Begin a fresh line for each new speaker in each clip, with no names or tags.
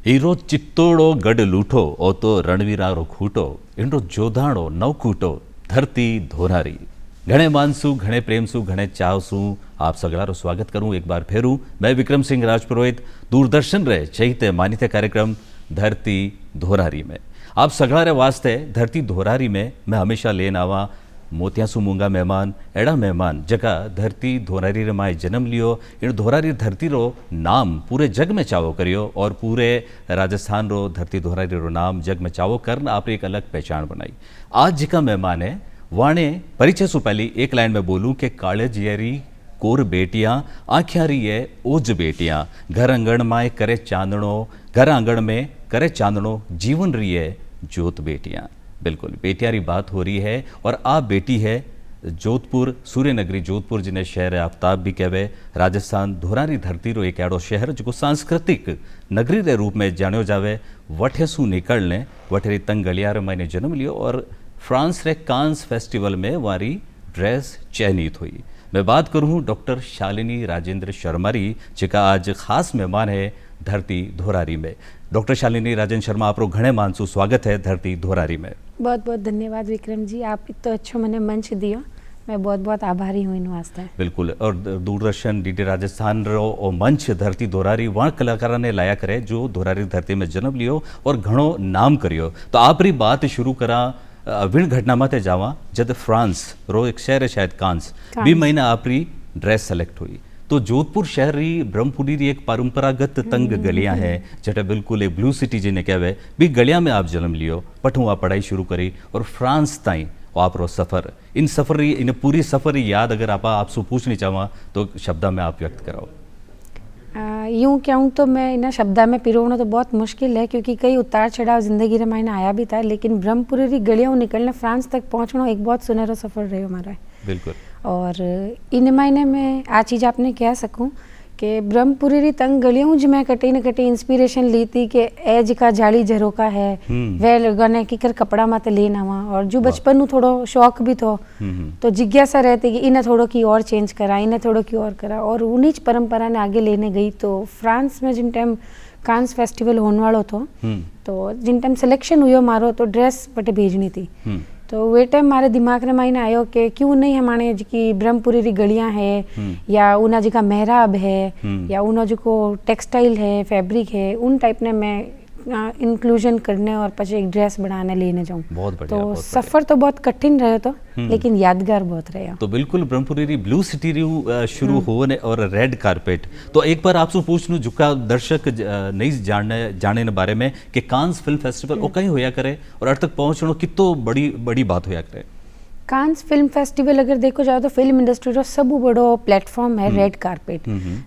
Hero चित्तोड़ो गढ़ लूठो ओ तो रणवीरारो खूटो Indo जोधाणो नव खूटो धरती धोरारी। घणे मानसू घणे प्रेमसू घणे चाहसू आप सगळारो स्वागत करूं एक बार फेरू। मैं विक्रम सिंह राजपुरोहित दूरदर्शन रे चैते मानित कार्यक्रम धरती धोरारी में आप सगळारे वास्ते धरती धोरारी में मैं हमेशा लेन आवा मोतियासू मूंगा मेहमान एड़ा मेहमान जका धरती धोरारी रे माए जन्म लियो इन धोरारी धरती रो नाम पूरे जग में चावो करियो और पूरे राजस्थान रो धरती धोरारी रो नाम जग में चावो करना आप एक अलग पहचान बनाई। आज जिका मेहमान है वाणे परिचय सु पहली एक लाइन में बोलूं कि काले जियरी कोर बेटियां आख्यारी है ओज बेटियां घर आंगण में करे चांदणो घर आंगण में करे चांदणो जीवन रही है जोत बेटियां। बिल्कुल बेटियारी बात हो रही है और आप बेटी है जोधपुर सूर्य नगरी जोधपुर जिन्हें शहर आफ्ताब भी कहवे। राजस्थान धोरारी धरती रो एक एड़ो शहर जो सांस्कृतिक नगरी रे रूप में जानो जावे वठे सु निकलने वठेरी तंग गलियार मैंने जन्म लियो और फ्रांस रे कांस फेस्टिवल में वारी ड्रेस चयनित हुई। मैं बात करूं डॉक्टर शालिनी राजेंद्र शर्मारी जिका आज खास मेहमान है धरती धोरारी में। डॉक्टर शालिनी राजेंद्र शर्मा आप घणे मानसू स्वागत है धरती धोरारी में।
बहुत बहुत धन्यवाद विक्रम जी, आप इतना अच्छा मैंने मंच दियो, मैं बहुत बहुत आभारी हूँ इन वास्ते।
बिल्कुल और दूरदर्शन डीडी राजस्थान रो और मंच धरती धोरारी वहाँ कलाकारों ने लाया करे जो धोरारी धरती में जन्म लियो और घणो नाम करियो। तो आप री बात शुरू करा विण घटना माते जावा जब फ्रांस रो एक शहर है शायद कांस बी महीना आपरी ड्रेस सेलेक्ट हुई तो जोधपुर शहर री ब्रह्मपुरी री एक परंपरागत तंग गलियां है जटा बिल्कुल एक ब्लू सिटी जिन्हें कहवे बी गलियां में आप जन्म लियो पठू आप पढ़ाई शुरू करी और फ्रांस ताई आपरो सफ़र इन सफ़र री इन पूरी सफ़र री याद अगर आपसे पूछनी चाहवा तो शब्दा में आप व्यक्त कराओ।
यूँ कहूँ तो मैं इन शब्दा में पिरोना तो बहुत मुश्किल है क्योंकि कई उतार चढ़ाव जिंदगी रे मैंने आया भी था, लेकिन ब्रह्मपुरी री गलियों निकलने फ्रांस तक पहुँचना एक बहुत सुनहरा सफ़र रहे हमारा।
बिल्कुल।
और इन महीने में आ चीज़ आपने कह सकूँ कि ब्रह्मपुरी री तंग गलियों ज मैं कटी न कटी इंस्पिरेशन ली थी कि एज का जाली झरोका है वे लगने की कर कपड़ा माते लेना हुआ और जो बचपन में थोड़ो शौक भी थो तो जिज्ञासा रहती कि इन्हें थोड़ो की और चेंज करा इन्हें थोड़ो की और करा और उन्हीं परंपरा ने आगे लेने गई। तो फ्रांस में जिन टाइम कांस फेस्टिवल होने वालो थो तो जिन टाइम सिलेक्शन हुई मारो तो ड्रेस बटे भेजनी थी तो वे टाइम मारे दिमाग में मायने आयो कि क्यों नहीं हमारे जी ब्रह्मपुरी री गलियां है या उना जी का मेहराब है या उना जो को टेक्सटाइल है फैब्रिक है उन टाइप ने मैं इंक्लूजन करने और पचे एक ड्रेस बनाने लेने जाऊँ।
बहुत बढ़िया।
तो सफ़र तो बहुत कठिन रहे तो लेकिन यादगार बहुत रहे।
तो बिल्कुल ब्रह्मपुरी री ब्लू सिटी री शुरू होने और रेड कारपेट तो एक बार आपसे पूछ लूँ जुका दर्शक नहीं जाने ने बारे में कि कांस फिल्म फेस्टिवल वो कहीं होया करे और अर तक पहुँचना कितो बड़ी बात होया करे।
कांस फिल्म फेस्टिवल अगर देखो जाओ तो फिल्म इंडस्ट्री रो सब बड़ो प्लेटफॉर्म है रेड कारपेट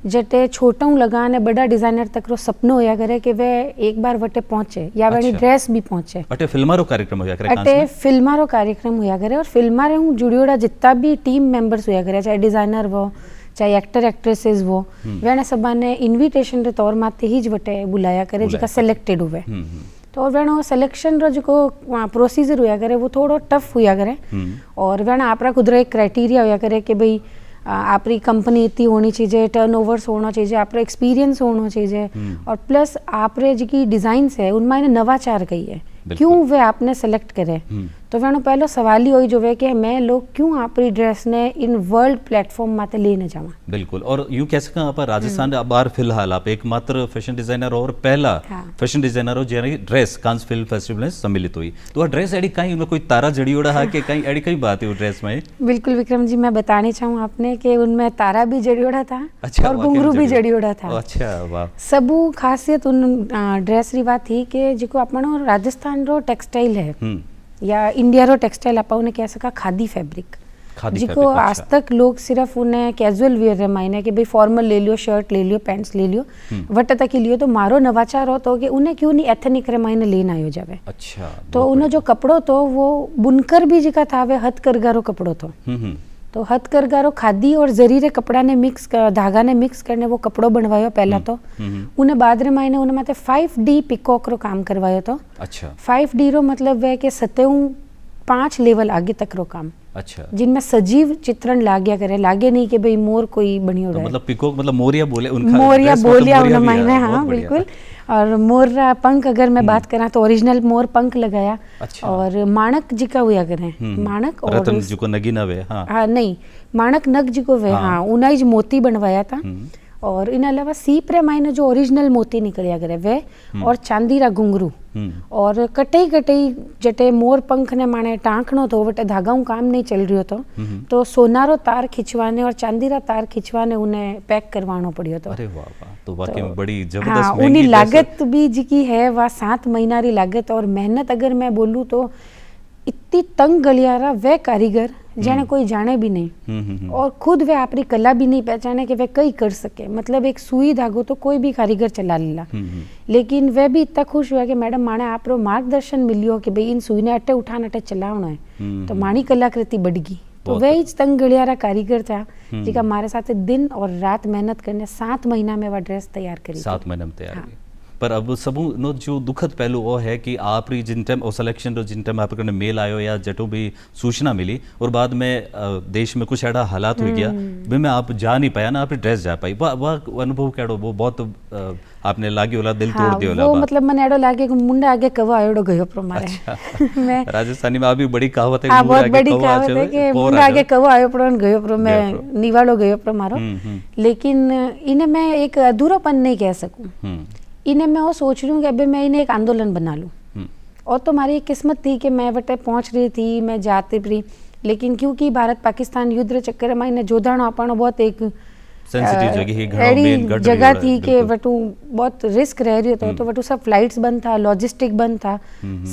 जटे छोटा लगाने बड़ा डिजाइनर तक रो सपनो होया करे कि वे एक बार वटे पहुंचे या वाली ड्रेस भी पहुंचे।
अटे फिल्मारो कार्यक्रम होया करे
अटे फिल्मारो कार्यक्रम होया करे और फिल्मारे हूँ जुड़ियोड़ा जितना भी टीम मेंबर्स होया करे चाहे डिजाइनर वो चाहे एक्टर एक्ट्रेसेस वो वेने सबा ने इन्विटेशन रे तौर माते ही वटे बुलाया करे जिका सिलेक्टेड हुए तो और वेणो सिलेक्शन रो जो प्रोसीजर हुआ करे वो थोड़ो टफ हुआ करे और वेणा आपरा खुद एक क्राइटेरिया हुआ करे कि भाई आपरी कंपनी इतनी होनी चाहिए टर्नओवर्स होना चाहिए आपरा एक्सपीरियंस होना चाहिए और प्लस आपरे जी डिजाइन्स है उनमें नवाचार कही है क्यों वे आपने सेलेक्ट करे तो वेणो पहलो सवाल ही होई जो वे कि मैं लोग क्यों आपरी ड्रेस ने इन वर्ल्ड प्लेटफॉर्म माते लेने जावा।
बिल्कुल और यूं कह सका आप राजस्थान बार फिलहाल आप एकमात्र फैशन डिजाइनर और पहला फैशन डिजाइनर हो जेने ड्रेस कांस फिल्म फेस्टिवल में सम्मिलित हुई। तो ड्रेस एडी कहीं उनमें कोई तारा जड़ियोड़ा है कि कहीं एडी कई बात है ड्रेस में।
बिल्कुल विक्रम जी, मैं बताने चाहूँ आपने कि उनमें तारा भी जड़ियोड़ा था और घुंघरू भी जड़ियोड़ा था।
अच्छा वाह।
सबू खासियत उन ड्रेस री बात थी कि जो अपनो राजस्थान रो टेक्सटाइल है या इंडिया रो टेक्सटाइल आप उन्हें कह सका खादी फैब्रिक जिको आज तक लोग सिर्फ उन्हें कैजुअल वियर रे मायने कि भाई फॉर्मल ले लियो शर्ट ले लियो पैंट्स ले लियो वट तक लियो तो मारो नवाचार हो तो कि उन्हें क्यों नहीं एथनिक रे मायने लेना आयो जावे।
अच्छा।
तो उन्हें जो कपड़ो तो वो बुनकर भी जिका था वे हथकरघा रो कपड़ो तो तो हथकरघा रो खादी और जरी रे कपड़ा ने मिक्स धागा ने मिक्स करने वो कपड़ो बनवायो पहला तो उन्हें बाद रे मायने उन्हें माते 5D पिकॉक रो काम करवायो तो।
अच्छा।
5D रो मतलब वे कि 5 लेवल आगे तक रो काम
अच्छा,
जिनमें सजीव चित्रण लाग्या करे, लागे नहीं कि भाई मोर कोई बनी हो
तो
रहा है।
मतलब पिकॉक मतलब मोरिया बोले उनका
मोरिया
dress मतलब
बोलिया
मोरिया
उन
भी
मायने,
है,
हाँ
बहुत बढ़िया।
बिल्कुल। और मोर रा पंख अगर मैं बात करा तो ओरिजिनल मोर पंख लगाया।
अच्छा।
और माणक जी का हुआ करें, माणक और
रतन जी को नगीना वे, हाँ
हाँ नहीं, माणक नग जी को वे, हाँ उनाइज मोती बनवाया था। और इन अलावा सीप रे मायने जो ओरिजिनल मोती निकलिया करे वे, और चांदी रा घुंघरू, और कटई कटई जटे मोर पंख ने माने टांकनो तो वटे धागाऊ काम नहीं चल रही तो सोनारो तार खिंचवाने और चांदीरा तार खिंचवाने उन्हें पैक करवानो पड़ियो तो।
अरे वाह वाह, तो वाकई में बड़ी
हाँ,
जबरदस्त
उन्हीं
महंगी
लागत भी जी की है वह 7 महीना री लागत और मेहनत। अगर मैं बोलूँ तो इतनी तंग गलियारा वे कारीगर जाने कोई जाने भी नहीं, और खुद वे अपनी कला भी नहीं पहचाने कि वे कई कर सके। मतलब एक सुई धागो तो कोई भी कारीगर चला लेला, लेकिन वे भी इतना खुश हुआ कि मैडम माने आप रो मार्गदर्शन मिलियो कि भाई इन सुई ने अटे उठान अटे चलावना है, तो मानी कलाकृति बढ़ गई। तो वे ही तंग गलियारा कारीगर था जिका हमारे साथ दिन और रात मेहनत करने 7 महीना में वह ड्रेस तैयार करी।
7 महीने में तैयार की। पर अब सबू नो जो दुखद पहलू वो है कि आप री जिन टाइम सिलेक्शन रो जिन टाइम आप मेल आयो या जटो भी सूचना मिली और बाद में देश में कुछ ऐसा हालात हो गया भी मैं आप जा नहीं पाया ना, आप ड्रेस जा पाई, वह अनुभव केड़ो वो बहुत आपने लागी वाला दिल तोड़ दियो
वो मतलब मन एडो लागे कि मुंडा आगे कवा आयोडो गयो प्रो मारे।
अच्छा।
मैं
राजस्थानी में अभी बड़ी कहावत है,
हाँ बहुत बड़ी कहावत है कि मुंडा आगे कवा आयो प्रो गयो प्रो, मैं निवालो गयो प्रो मारो। लेकिन इन्हें मैं एक अधूरापन नहीं कह सकूं, इन्हें मैं वो सोच रही हूँ कि अभी मैं इन्हें एक आंदोलन बना लूँ। और तो हमारी एक किस्मत थी कि मैं वटे पहुँच रही थी, मैं जाती रही, लेकिन क्योंकि भारत पाकिस्तान युद्ध रे चक्कर में इन्हें जोधाणो अपन बहुत एक एड़ी जगह थी कि वटू बहुत रिस्क रह रही तो वटू सब फ्लाइट्स बंद था, लॉजिस्टिक बंद था,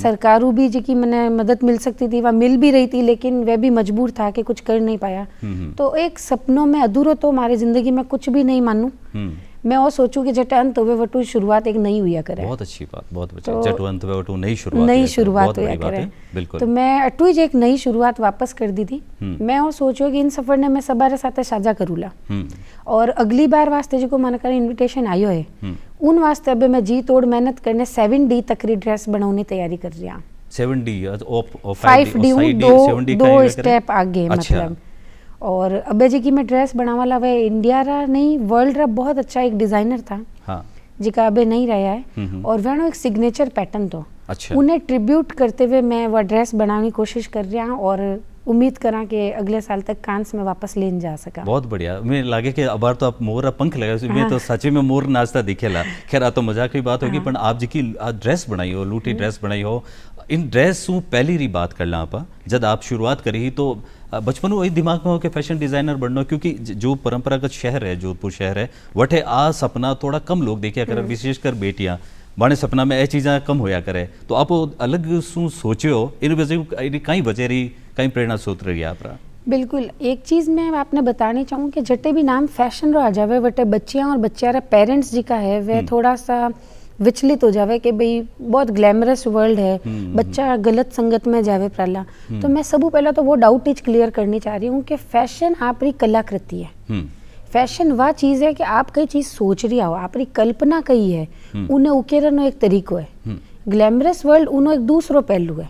सरकारों भी जी की मैंने मदद मिल सकती थी वह मिल भी रही थी, लेकिन वह भी मजबूर था कि कुछ कर नहीं पाया। तो एक सपनों में अधूरो तो हमारी जिंदगी में कुछ भी नहीं मानूं, मैं वो सोचूं कि जट अंत हुए वटू शुरुआत एक नई हुई करे।
बहुत अच्छी बात, बहुत अच्छी।
तो
जट अंत हुए वटू नई
शुरुआत हुई करे,
बिल्कुल।
तो मैं अटू जी एक नई शुरुआत वापस कर दी थी। मैं वो सोचो कि इन सफर ने मैं सबारे साथे साझा करूला, और अगली बार वास्ते जो को मन कर इनविटेशन आयो है उन वास्ते अब मैं जी तोड़ मेहनत करने 7D तक री ड्रेस बनाने तैयारी कर रही हूँ।
7D
5D दो स्टेप आगे मतलब। और अबे जी की मैं ड्रेस बनावाला वे इंडिया रा नहीं वर्ल्ड रा बहुत अच्छा एक डिजाइनर था, हाँ, जिका अबे नहीं रहा है, और वह एक सिग्नेचर पैटर्न तो
अच्छा।
उन्हें ट्रिब्यूट करते हुए मैं वह ड्रेस बनाने की कोशिश कर रहा हूँ, और उम्मीद करा कि अगले साल तक कांस में वापस लेन जा सका।
बहुत बढ़िया। मैं लागे कि अब तो आप मोर पंख लगाए, मैं तो सच्ची में मोर नाचता दिखेला। खैर आ तो मजाक की बात होगी, पर आप जी की ड्रेस बनाई हो, लूटी ड्रेस बनाई हो, इन ड्रेस सू पहली री बात कर ला आप जब आप शुरुआत करी तो बचपन वही दिमाग में हो कि फैशन डिजाइनर बनना, क्योंकि जो परंपरागत शहर है जोधपुर शहर है वठे आ सपना थोड़ा कम लोग देखा कर, विशेषकर बेटियां बाने सपना में ए चीज़ा कम होया करे, तो आप अलग सू सोचो इन वजह कई वजह रही कई प्रेरणा स्रोत रही आप रहा।
बिल्कुल, एक चीज़ मैं आपने बतानी चाहूँ कि जटे भी नाम फैशन रो आ जावे वटे बच्चियाँ और बच्चा पेरेंट्स जी का है वह थोड़ा सा विचलित हो जावे कि भाई बहुत ग्लैमरस वर्ल्ड है, बच्चा गलत संगत में जावे प्राला। तो मैं सबू पहला तो वो डाउट इच क्लियर करनी चाह रही हूँ कि फैशन आपरी कलाकृति है। फैशन वह चीज़ है कि आप कई चीज़ सोच रही हो, आपरी कल्पना कई है, उन्हें उकेरनो एक तरीको है। ग्लैमरस वर्ल्ड उन्हों एक दूसरो पहलू है।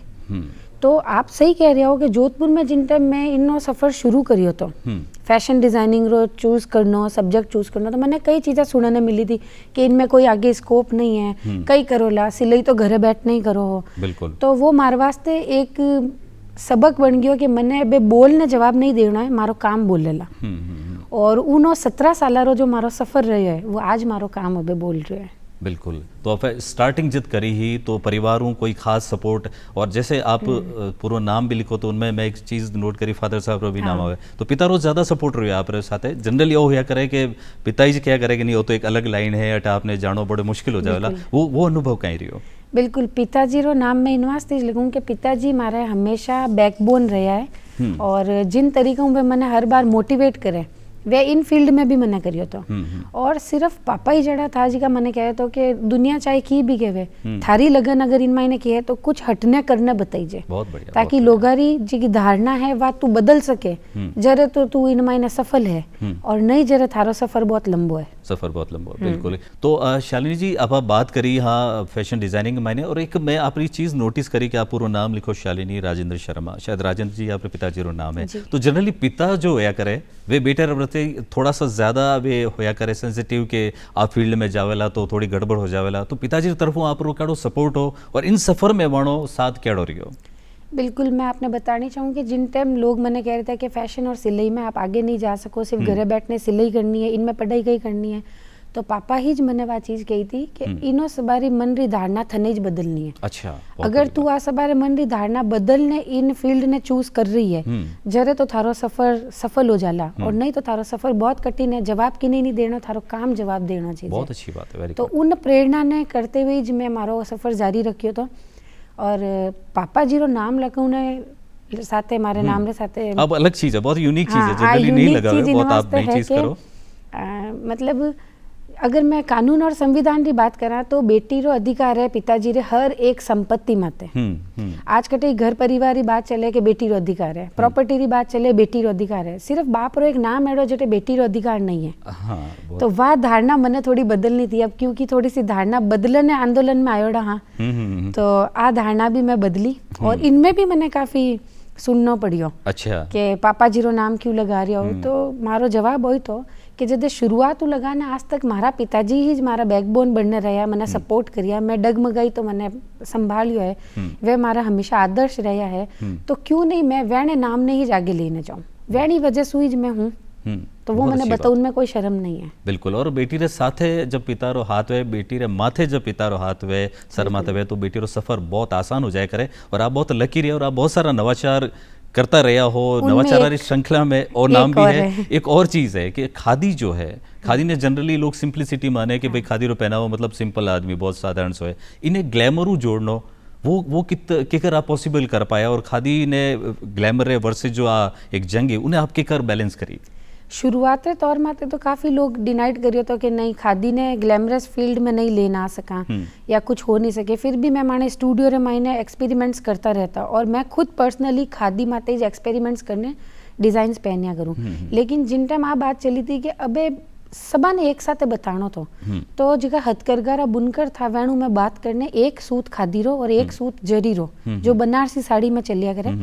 तो आप सही कह रहे हो कि जोधपुर में जिन टाइम मैं इनो सफ़र शुरू करियो तो फैशन डिज़ाइनिंग रो चूज़ करना, सब्जेक्ट चूज़ करना, तो मैंने कई चीज़ें सुनने मिली थी कि इनमें कोई आगे स्कोप नहीं है, कई करो ला सिलाई तो घरे बैठ नहीं करो हो।
बिल्कुल।
तो वो मारे वास्ते एक सबक बन गयो कि मैंने अबे बोल ने जवाब नहीं देना है, मारो काम बोल लेला। और उनो 17 साल रो जो मारो सफ़र रहे है वो आज मारो काम अबे बोल रहे है।
बिल्कुल। तो आप स्टार्टिंग जित करी ही तो परिवारों कोई खास सपोर्ट, और जैसे आप पूरा नाम भी लिखो तो उनमें मैं एक चीज़ नोट करी फादर साहब रो भी नाम आवे, तो पिता रोज ज़्यादा सपोर्ट रही आप साथ है। जनरली वो होया करे कि पिताजी क्या करे कि नहीं वो तो एक अलग लाइन है अटा आपने जानो बड़े मुश्किल हो जाएगा, वो अनुभव कहीं रही हो?
बिल्कुल, पिताजी रो नाम में इनवास्ते लिखूँ कि पिताजी मारे हमेशा बैकबोन रहा है, और जिन तरीकों पे मैंने हर बार मोटिवेट करे वे इन फील्ड में भी मैंने करियो तो। और सिर्फ पापा ही जड़ा था जी का मैंने कहे तो कि दुनिया चाहे की भी कहे थारी लगन अगर इन मायने की है तो कुछ हटने करने बताइए,
बहुत बढ़िया,
ताकि लोगारी जी की धारणा है वह तू बदल सके। जरे तो तू इन मायने सफल है और नहीं जरे थारो सफर बहुत लंबो है।
सफ़र बहुत लंबा है, बिल्कुल। तो शालिनी जी, अब आप बात करी हाँ फैशन डिज़ाइनिंग के मायने, और एक मैं आपकी चीज़ नोटिस करी कि आप पूरा नाम लिखो शालिनी राजेंद्र शर्मा, शायद राजेंद्र जी आपके पिताजी का नाम है। तो जनरली पिता जो होया करे वे बेटे रहते थोड़ा सा ज़्यादा वे होया करे सेंसिटिव के आप फील्ड में जावेला तो थोड़ी गड़बड़ हो जावेला, तो पिताजी की तरफों आप कड़ो सपोर्ट हो और इन सफ़र में वणो साथ क्या रही हो?
बिल्कुल, मैं आपने बतानी चाहूँगी जिन टाइम लोग मैंने कह रहे थे कि फैशन और सिलाई में आप आगे नहीं जा सको, सिर्फ घरे बैठने सिलाई करनी है, इनमें पढ़ाई कहीं करनी है, तो पापा ही ज मैंने वो चीज़ कही थी कि इनो सबारी मन री धारणा थने ज बदलनी है।
अच्छा,
अगर तू आ सबारे मन री धारणा बदलने इन फील्ड ने चूज कर रही है, जरे तो थारो सफर सफल हो जाला, और नहीं तो थारो सफर बहुत कठिन है, जवाब की नहीं देना, थारो काम जवाब देना चाहिए।
बहुत अच्छी बात है, वेरी
तो उन प्रेरणा ने करते हुए ज मैं मारो सफर जारी रखियो तो, और पापा जी रो नाम लखू ने साथे मारे नाम रे साथे
अब अलग चीज है, बहुत यूनिक चीज है, जनरली नहीं लगा हुआ, बहुत आप नई चीज करो।
मतलब अगर मैं कानून और संविधान की बात करा तो बेटी रो अधिकार है पिताजी रे हर एक संपत्ति माते। आज कटे घर परिवार की बात चले कि बेटी रो अधिकार है, प्रॉपर्टी की बात चले बेटी रो अधिकार है, सिर्फ बाप रो एक नाम एड़ो जटे बेटी रो अधिकार नहीं है।
हाँ,
तो वह धारणा मैंने थोड़ी बदलनी थी अब, क्योंकि थोड़ी सी धारणा बदलने आंदोलन में आयोड़ा। हाँ, तो आ धारणा भी मैं बदली और इनमें भी मैंने काफी सुनना पड़ियो।
अच्छा,
कि पापा जी रो नाम क्यों लगा रही हो, तो मारो जवाब वही तो कि जब शुरुआत लगाने आज तक मारा पिताजी ही मारा बैकबोन बनने रहा, मैंने सपोर्ट करिया, मैं डगमगाई तो मैंने संभालियो है, वे मारा हमेशा आदर्श रहा है, तो क्यों नहीं मैं वैने नाम ने ही आगे लेने जाऊँ, वैनी वजह से ही मैं हूँ, तो वो मैंने बताऊँ, उनमें कोई शर्म नहीं है।
बिल्कुल। और बेटी रे साथे जब पिता रो हाथ वे, बेटी रे माथे जब पिता रो हाथ वे, सर माथे वे, तो बेटी रो सफर बहुत आसान हो जाए करे। और आप बहुत लकी रहे और आप बहुत सारा नवाचार करता रहा हो, नवाचार श्रृंखला में और नाम भी है। एक और चीज है कि खादी जो है, खादी ने जनरली लोग सिंप्लिसिटी माने कि भाई खादी रो पहनावा मतलब सिंपल आदमी बहुत साधारण सो है, इन्हें ग्लैमरू जोड़नो वो किकर आप पॉसिबल कर पाया, और खादी ने ग्लैमर वर्सेस जो एक जंग है उन्हें आप किकर बैलेंस करी?
शुरुआती तौर माते तो काफ़ी लोग डिनाइड करियो तो कि नहीं खादी ने ग्लैमरस फील्ड में नहीं लेना आ सका या कुछ हो नहीं सके, फिर भी मैं माने स्टूडियो रे मायने एक्सपेरिमेंट्स करता रहता, और मैं खुद पर्सनली खादी माते ही एक्सपेरिमेंट्स करने डिज़ाइंस पहनिया करूँ। लेकिन जिन टाइम आ बात चली थी कि अबे सबा ने एक साथ बताना तो जगह हथकरघा बुनकर था वैणु में बात करने एक सूत खादी रो और एक सूत जरी रो जो बनारसी साड़ी में चलिया करे,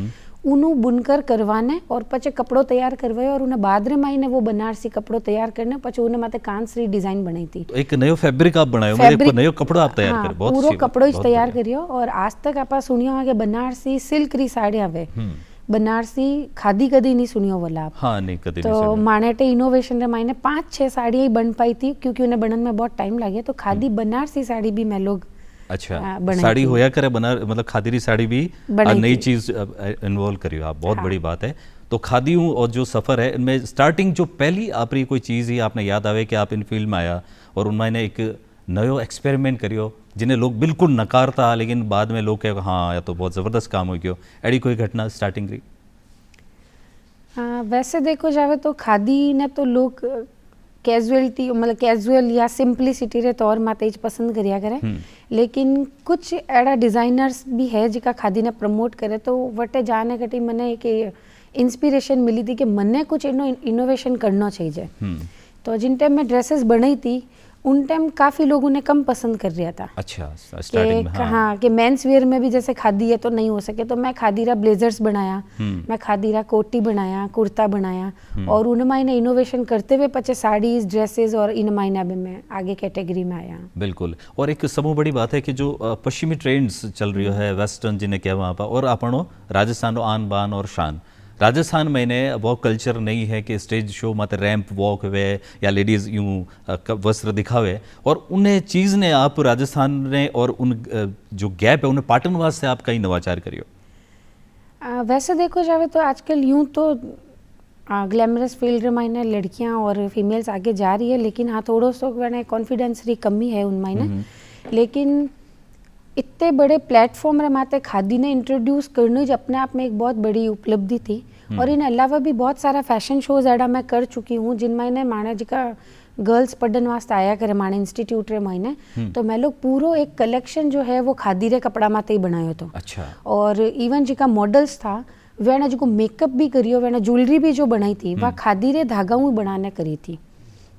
उन्हें बुनकर करवाने और पचे कपड़ो तैयार करवाए, और उन्हें बाद रे महीने वो बनारसी कपड़ो तैयार करने, पचे उन्हें माते कांसरी डिजाइन बनाई थी।
तो एक नयो फैब्रिक आप बनायो, मतलब नयो कपड़ो आप तैयार कर, बहुत
पूरा कपड़ो ही तैयार करियो। और आज तक आप सुनियो कि बनारसी सिल्क री साड़ी आवे, बनारसी खादी कदी नहीं सुनियो वाला आप?
हाँ, नहीं कदी
तो
नहीं सुनियो।
मानेटे इनोवेशन रे मायने 5-6 साड़ियाँ ही बन पाई थी, क्योंकि उन्हें बनने में बहुत टाइम लगे, तो खादी बनारसी साड़ी भी मैं लोग
अच्छा साड़ी होया करे बना, मतलब खादी री साड़ी भी नई चीज इन्वॉल्व करियो आप, बहुत बड़ी बात है। तो खादी और जो सफर है इनमें स्टार्टिंग जो पहली आपरी कोई चीज़ ही आपने याद आवे कि आप इन फील्ड में आया और उनमें एक नयो एक्सपेरिमेंट करियो जिन्हें लोग बिल्कुल नकारता, लेकिन बाद में लोग कहे हाँ या तो बहुत ज़बरदस्त काम हो गयो, ऐडी कोई घटना स्टार्टिंग रही?
वैसे देखो जावे तो खादी ने तो लोग कैजुअलिटी मतलब कैजुअल या सिंप्लिसिटी रे तौर माते पसंद करिया करे, लेकिन कुछ एड़ा डिजाइनर्स भी है जिका खादी ने प्रमोट करे, तो वटे जाने कटी मने एक इंस्पिरेशन मिली थी कि मने कुछ इनोवेशन करना चाहिए। तो जिन टाइम मैं ड्रेसेस बनाई थी उन टाइम काफ़ी लोगों ने कम पसंद कर रहा था।
अच्छा, स्टार्टिंग में
हाँ कि मेंस वेयर में भी जैसे खादी है तो नहीं हो सके, तो मैं खादीरा ब्लेजर्स बनाया, मैं खादीरा कोटी बनाया, कुर्ता बनाया, और उन मायने इनोवेशन करते हुए पचे साड़ीज ड्रेसेस और इन मायने भी मैं आगे कैटेगरी में आया।
बिल्कुल। और एक समूह बड़ी बात है कि जो पश्चिमी ट्रेंड्स चल रही है, वेस्टर्न जिन्हें क्या वहाँ पर, और अपनो राजस्थान आन बान और शान, राजस्थान में ने वो कल्चर नहीं है कि स्टेज शो मत रैंप वॉक हुए या लेडीज़ यूं वस्त्र दिखावे, और उन्हें चीज़ ने आप राजस्थान ने और उन जो गैप है उन्हें पाटन वास्ते आप कई नवाचार करियो?
वैसे देखो जावे तो आजकल यूं तो ग्लैमरस फील्ड में लड़कियां और फीमेल्स आगे जा रही है, लेकिन हाँ थोड़ो सो मैंने कॉन्फिडेंस की कमी है उनमें, लेकिन इतने बड़े प्लेटफॉर्म रे माते खादी ने इंट्रोड्यूस करने जो अपने आप में एक बहुत बड़ी उपलब्धि थी। और इन अलावा भी बहुत सारा फैशन शोज एडा मैं कर चुकी हूँ जिनमें ने माने जिका गर्ल्स पढ़ने वास्ते आया करे माने इंस्टीट्यूट रे महीने, तो मैं लोग पूरो एक कलेक्शन जो है वो खादी रे कपड़ा माते ही बनायो तो।
अच्छा।
और इवन जिका मॉडल्स था वेने जो मेकअप भी करियो, वेने ज्वेलरी भी जो बनाई थी वह खादी रे धागा बनाने करी थी।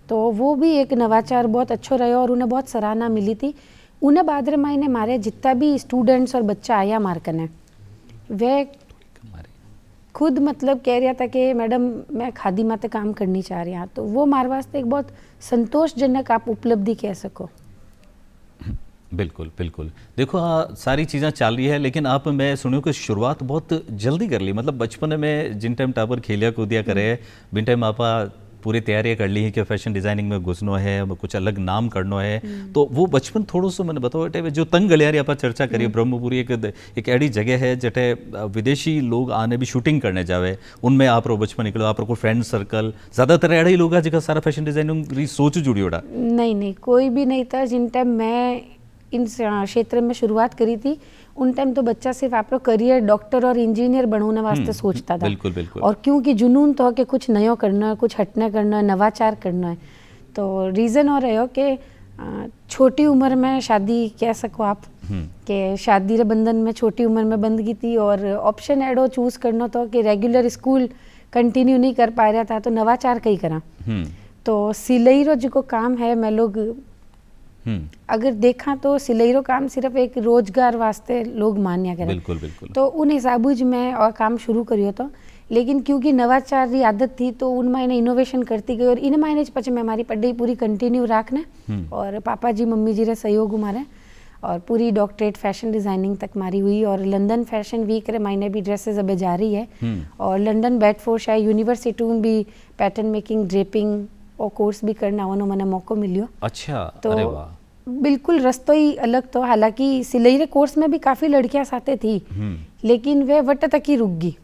तो वो भी एक नवाचार बहुत अच्छो रहो और उन्हें बहुत सराहना मिली थी। उन्हें बाद रे मायने मारे जितना भी स्टूडेंट्स और बच्चा आया मार कने वे खुद मतलब कह रहा था कि मैडम मैं खादी माते काम करनी चाह रही हूँ, तो वो मारे वास्ते एक बहुत संतोषजनक आप उपलब्धि कह सको।
बिल्कुल बिल्कुल। देखो सारी चीज़ें चल रही है, लेकिन आप मैं सुनियो कि शुरुआत बहुत जल्दी कर ली, मतलब बचपन में जिन टाइम टाबर खेलिया कूदिया करे बिन टाइम आपा पूरी तैयारियां कर ली है कि फैशन डिजाइनिंग में घुसनो है, कुछ अलग नाम करनो है, तो वो बचपन थोड़ो सो मैंने बताओ बेटे जो तंग गलियारी आप चर्चा करिए। ब्रह्मपुरी एक ऐसी जगह है जटे विदेशी लोग आने भी शूटिंग करने जावे, उनमें आप रो बचपन निकलो, आप को फ्रेंड सर्कल ज़्यादातर ऐसे ही लोग हैं जिनका सारा फैशन डिजाइनिंग सोच जुड़ी ओड़ा।
नहीं, कोई भी नहीं था। जिन टाइम मैं इन क्षेत्र में शुरुआत करी थी उन टाइम तो बच्चा सिर्फ आप करियर डॉक्टर और इंजीनियर बनने वास्ते सोचता था।
बिल्कुल बिल्कुल।
और क्योंकि जुनून तो कि कुछ नयो करना है, कुछ हटना करना है, नवाचार करना है, तो रीज़न और रहो कि छोटी उम्र में शादी कह सको आप कि शादी रे बंधन में छोटी उम्र में बंद की थी और ऑप्शन एडो चूज़ करना तो कि रेगुलर स्कूल कंटिन्यू नहीं कर पा रहा था, तो नवाचार कहीं करा। तो सिलाई रो जो काम है मैं लोग अगर देखा तो सिलाई रो काम सिर्फ एक रोजगार वास्ते लोग मान्या करें।
बिल्कुल बिल्कुल।
तो उन हिसाब में और काम शुरू करियो तो, लेकिन क्योंकि नवाचार की आदत थी तो उन मायने इनोवेशन करती गई और इन मायने पचे मैं हमारी पढ़ाई पूरी कंटिन्यू रखने और पापा जी मम्मी जी रे सहयोग हमारे और पूरी डॉक्टरेट फैशन डिजाइनिंग तक मारी हुई और लंदन फैशन वीक रे मायने भी ड्रेसेस अब जारी है और लंदन बेडफोर्डशायर यूनिवर्सिटी में भी पैटर्न मेकिंग ड्रेपिंग और कोर्स भी करना वानो मैंने मौको मिलियो।
अच्छा।
तो
अरे वाह।
बिल्कुल रस्तो ही अलग। तो हालांकि सिलाई रे कोर्स में भी काफ़ी लड़कियां साथे थी लेकिन वे वट तक ही रुक गई।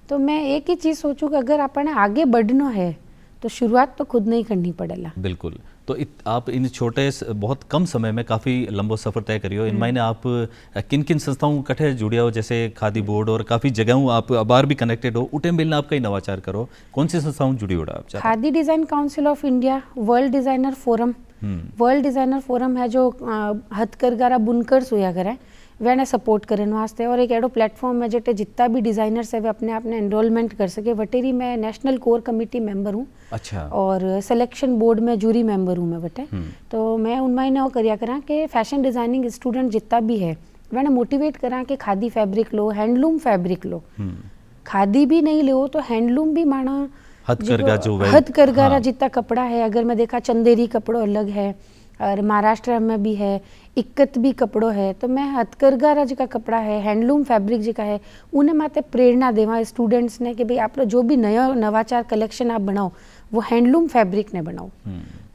तो मैं एक ही चीज़ सोचूं कि अगर अपने आगे बढ़ना है तो शुरुआत तो खुद नहीं करनी पड़ेला।
बिल्कुल। तो आप इन छोटे बहुत कम समय में काफ़ी लंबो सफ़र तय करियो। इन मायने आप किन किन संस्थाओं कठे जुड़िया हो, जैसे खादी बोर्ड और काफ़ी जगहों आप अबार भी कनेक्टेड हो, उठे मिलना आप कई नवाचार करो, कौन सी संस्थाओं जुड़ी हो आप?
Khadi design council of India, world designer forum. World designer forum है जो हथकरघा बुनकर्स हुआ करें वे सपोर्ट करने वास्ते और एक एडो प्लेटफॉर्म है जटे जितना भी डिज़ाइनर्स है वे अपने आपने एनरोलमेंट कर सके। वटेरी मैं नेशनल कोर कमेटी मेंबर हूँ।
अच्छा।
और सिलेक्शन बोर्ड में जूरी मेंबर हूँ मैं बटे। तो मैं उनमें करिया करा कि फैशन डिज़ाइनिंग स्टूडेंट जितना भी है मैंने मोटिवेट करा कि खादी फैब्रिक लो, हैंडलूम फैब्रिक लो, खादी भी नहीं लो तो हैंडलूम भी माना हथकरघा जितना कपड़ा है। अगर मैं देखा चंदेरी कपड़ों अलग है और महाराष्ट्र में भी है, इक्कत भी कपड़ों है, तो मैं हथकरघा जी का कपड़ा है, हैंडलूम फैब्रिक जी का है, उन्हें माते प्रेरणा देवा स्टूडेंट्स ने कि भाई आप लोग जो भी नया नवाचार कलेक्शन आप बनाओ वो हैंडलूम फैब्रिक ने बनाओ।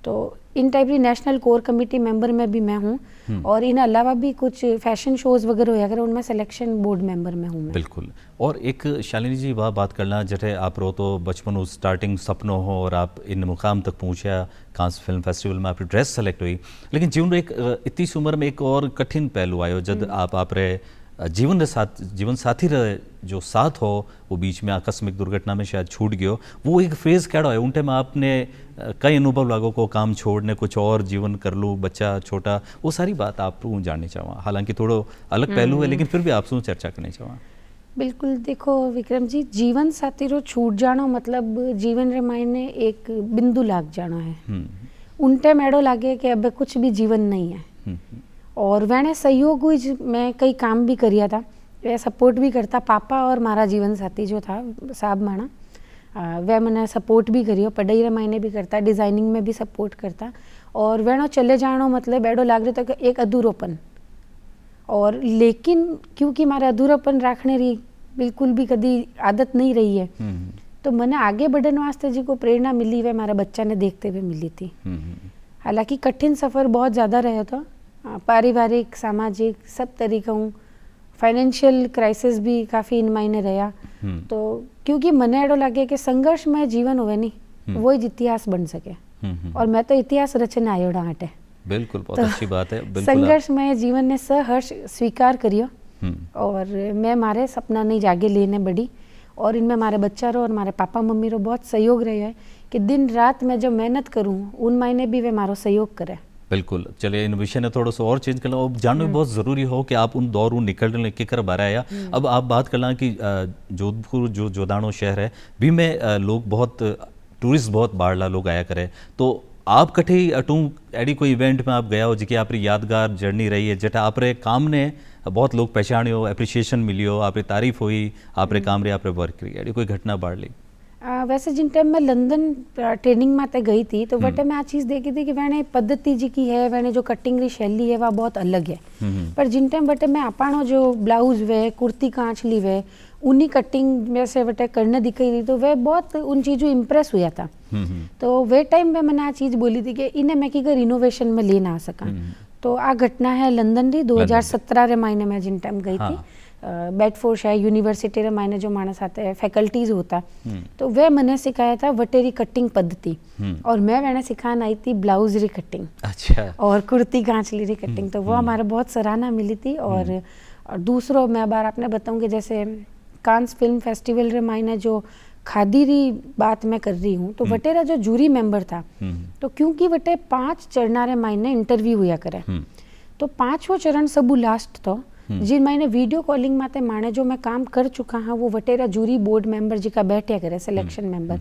तो इन टाइप की नेशनल कोर कमेटी मेंबर में भी मैं हूँ और इन अलावा भी कुछ फैशन शोज वगैरह होया करे उनमें सिलेक्शन बोर्ड मेंबर में हूँ मैं।
बिल्कुल। और एक शालिनी जी बात करना जटे आप रो तो बचपन उस स्टार्टिंग सपनों हो और आप इन मुकाम तक पहुँचा, कांस फिल्म फेस्टिवल में आपकी ड्रेस सेलेक्ट हुई, लेकिन जीवन में एक इतनी उम्र में एक और कठिन पहलू आयो जब आप रहे जीवन साथी रहे जो साथ हो वो बीच में आकस्मिक दुर्घटना में शायद छूट गयो, वो एक फेज कैडो है उनटे में आपने कई अनुभव लागो को काम छोड़ने कुछ और जीवन कर लूँ, बच्चा छोटा, वो सारी बात आप जाननी चाहवा। हालांकि थोड़ो अलग पहलू है लेकिन फिर भी आपसे चर्चा करनी चाहवा।
बिल्कुल। देखो विक्रम जी, जीवन साथी रो छूट जाना मतलब जीवन रे मायने एक बिंदु लाग जाना है। उनटे मेड़ो लागे कि अब कुछ भी जीवन नहीं है और वैने सहयोग हुई मैं कई काम भी करिया था, वे सपोर्ट भी करता। पापा और मारा जीवन साथी जो था साहब माना वह मैंने सपोर्ट भी करियो, पढ़ाई रे मायने भी करता, डिज़ाइनिंग में भी सपोर्ट करता और वैनो चले जानो मतलब एडो लाग रहा था कि एक अधूरोपन। और लेकिन क्योंकि हमारा अधूरापन रखने री बिल्कुल भी कभी आदत नहीं रही है तो मैंने आगे बढ़ने वास्ते जी को प्रेरणा मिली वह हमारा बच्चा ने देखते हुए मिली थी। हालांकि कठिन सफ़र बहुत ज़्यादा रहा था, पारिवारिक सामाजिक सब तरीकों, फाइनेंशियल क्राइसिस भी काफ़ी इन मायने रहा। तो क्योंकि मने एडो लगे कि संघर्ष में जीवन होवे नहीं वो ही इतिहास बन सके और मैं तो इतिहास रचना आयोड़ा हटे।
बिल्कुल, बहुत अच्छी बात है। बिल्कुल
संघर्ष में जीवन ने सहर्ष स्वीकार करियो और मैं मारे सपना नहीं जागे लेने बड़ी और इनमें हमारे बच्चा रो और हमारे पापा मम्मी रो बहुत सहयोग रहे है कि दिन रात मैं जो मेहनत करूँ उन मायने भी वे मारो सहयोग करे।
बिल्कुल। चलिए इन विषय ने थोड़ा सा और चेंज कर लो, अब जानना भी बहुत ज़रूरी हो कि आप उन दौर निकलने के कर बारे आया। अब आप बात कर कि जोधपुर जो जोदानो शहर है भी में लोग बहुत टूरिस्ट बहुत बाढ़ लोग आया करे, तो आप कठे अटू एडी कोई इवेंट में आप गया हो जी आपरी यादगार जर्नी रही है जटा आपरे काम ने बहुत लोग पहचाण्यो एप्रिसिएशन मिलियो आपरी तारीफ हुई आपरे काम रे आपरे वर्क री एडी कोई घटना बाढ़ ली?
वैसे जिन टाइम मैं लंदन ट्रेनिंग में गई थी तो वटे मैं आ चीज़ देखी थी कि मैंने पद्धति जी की है मैंने जो कटिंग री शैली है वह बहुत अलग है। पर जिन टाइम वटे मैं अपाणो जो ब्लाउज वे कुर्ती कांचली वे उन्हीं कटिंग में से वटे करने दिखाई थी तो वह बहुत उन चीज़ों इम्प्रेस हुआ था। तो वे टाइम में मैंने आ चीज़ बोली थी कि इन्हें मैं की कर इनोवेशन में ले ना सका। तो आ घटना है लंदन री 2017 रे महीने में जिन टाइम गई थी बेडफोर्डशायर यूनिवर्सिटी रे मायने जो मानस आते हैं फैकल्टीज होता तो वे मैंने सिखाया था वटेरी कटिंग पद्धति और मैं मैंने सिखाने आई थी ब्लाउज री कटिंग।
अच्छा।
और कुर्ती कांचली री कटिंग तो वो हमारे बहुत सराहना मिली थी। और दूसरों मैं बार आपने बताऊंगी जैसे कांस फिल्म फेस्टिवल रे मायने जो खादी री बात मैं कर रही हूँ तो वटेरा जो जूरी मेंबर था तो क्योंकि वटे 5 चरणा रे मायने इंटरव्यू हुआ करे तो 5वां चरण सबू लास्ट तो जिन मैंने वीडियो कॉलिंग माते माने जो मैं काम कर चुका हाँ वो वटेरा जूरी बोर्ड मेंबर जी का बैठा करे सिलेक्शन मेंबर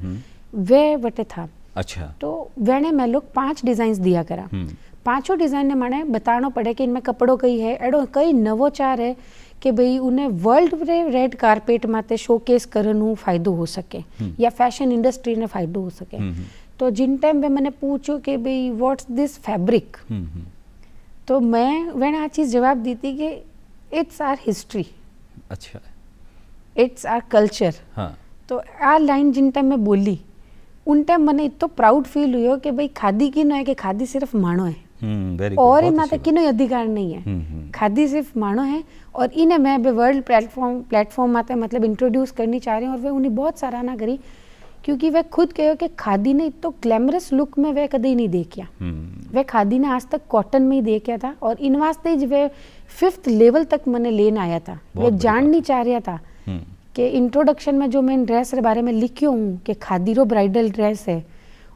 वे वटे था।
अच्छा।
तो वेने मैं लोग 5 डिजाइन दिया करा 5 डिजाइन ने माने बताना पड़े कि इनमें कपड़ों कई है एडो कई नवोचार है कि भाई उन्हें वर्ल्ड रे रेड कारपेट माते शोकेस करनु फायदो हो सके या फैशन इंडस्ट्री ने फायदो हो सके। तो जिन टाइम पे मैंने पूछो कि भाई व्हाट्स दिस फैब्रिक तो मैं वेने आ चीज जवाब दी थी कि इट्स आर हिस्ट्री।
अच्छा।
It's our culture.
हाँ।
तो आ लाइन जिन टाइम मैं बोली उन टाइम मैंने इतना प्राउड फील हुआ कि भाई खादी की ना है कि खादी सिर्फ मानो है और इन माते की कोई अधिकार नहीं है खादी सिर्फ मानो है और इन्हें मैं वर्ल्ड प्लेटफॉर्म माते मतलब इंट्रोड्यूस करनी चाह रही हूँ और वे उन्हें बहुत सराहना करी क्योंकि वे खुद कहो कि खादी ने तो ग्लैमरस लुक में वे कभी नहीं देखा वे खादी ने आज तक कॉटन में ही देखा था और इन वास्ते ही वे 5th लेवल तक मैंने लेन आया था। वे जान नहीं चाह रहा था कि इंट्रोडक्शन में जो मैं ड्रेस के बारे में लिखियो हूँ कि खादी रो ब्राइडल ड्रेस है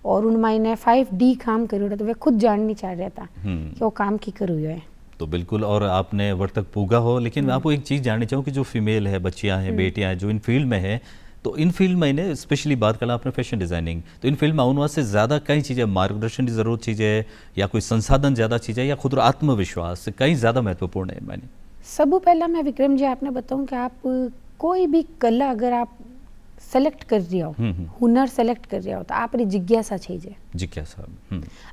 और उन मायने 5D काम करो तो वे खुद जान नहीं चाह रहा था कि वो काम की करो है।
तो बिल्कुल और आपने वर्त तक पूगा हो लेकिन मैं आपको एक चीज़ जाननी चाहूँ कि जो फीमेल है बच्चियाँ हैं बेटियाँ हैं जो इन फील्ड में है तो इन फील्ड में इन्हें स्पेशली बात करना आपने फैशन डिज़ाइनिंग तो इन फील्ड में आने वास्ते ज़्यादा कई चीज़ें मार्गदर्शन की ज़रूरत चीज़ें या कोई संसाधन ज़्यादा चीज़ें या खुद आत्मविश्वास कई ज़्यादा महत्वपूर्ण है मैंने सबू
पहला मैं विक्रम जी आपने बताऊँ कि आप कोई भी कला अगर आप सेलेक्ट कर रही हो हुनर सेलेक्ट कर रही हो तो आप जिज्ञासा चाहिए जिज्ञासा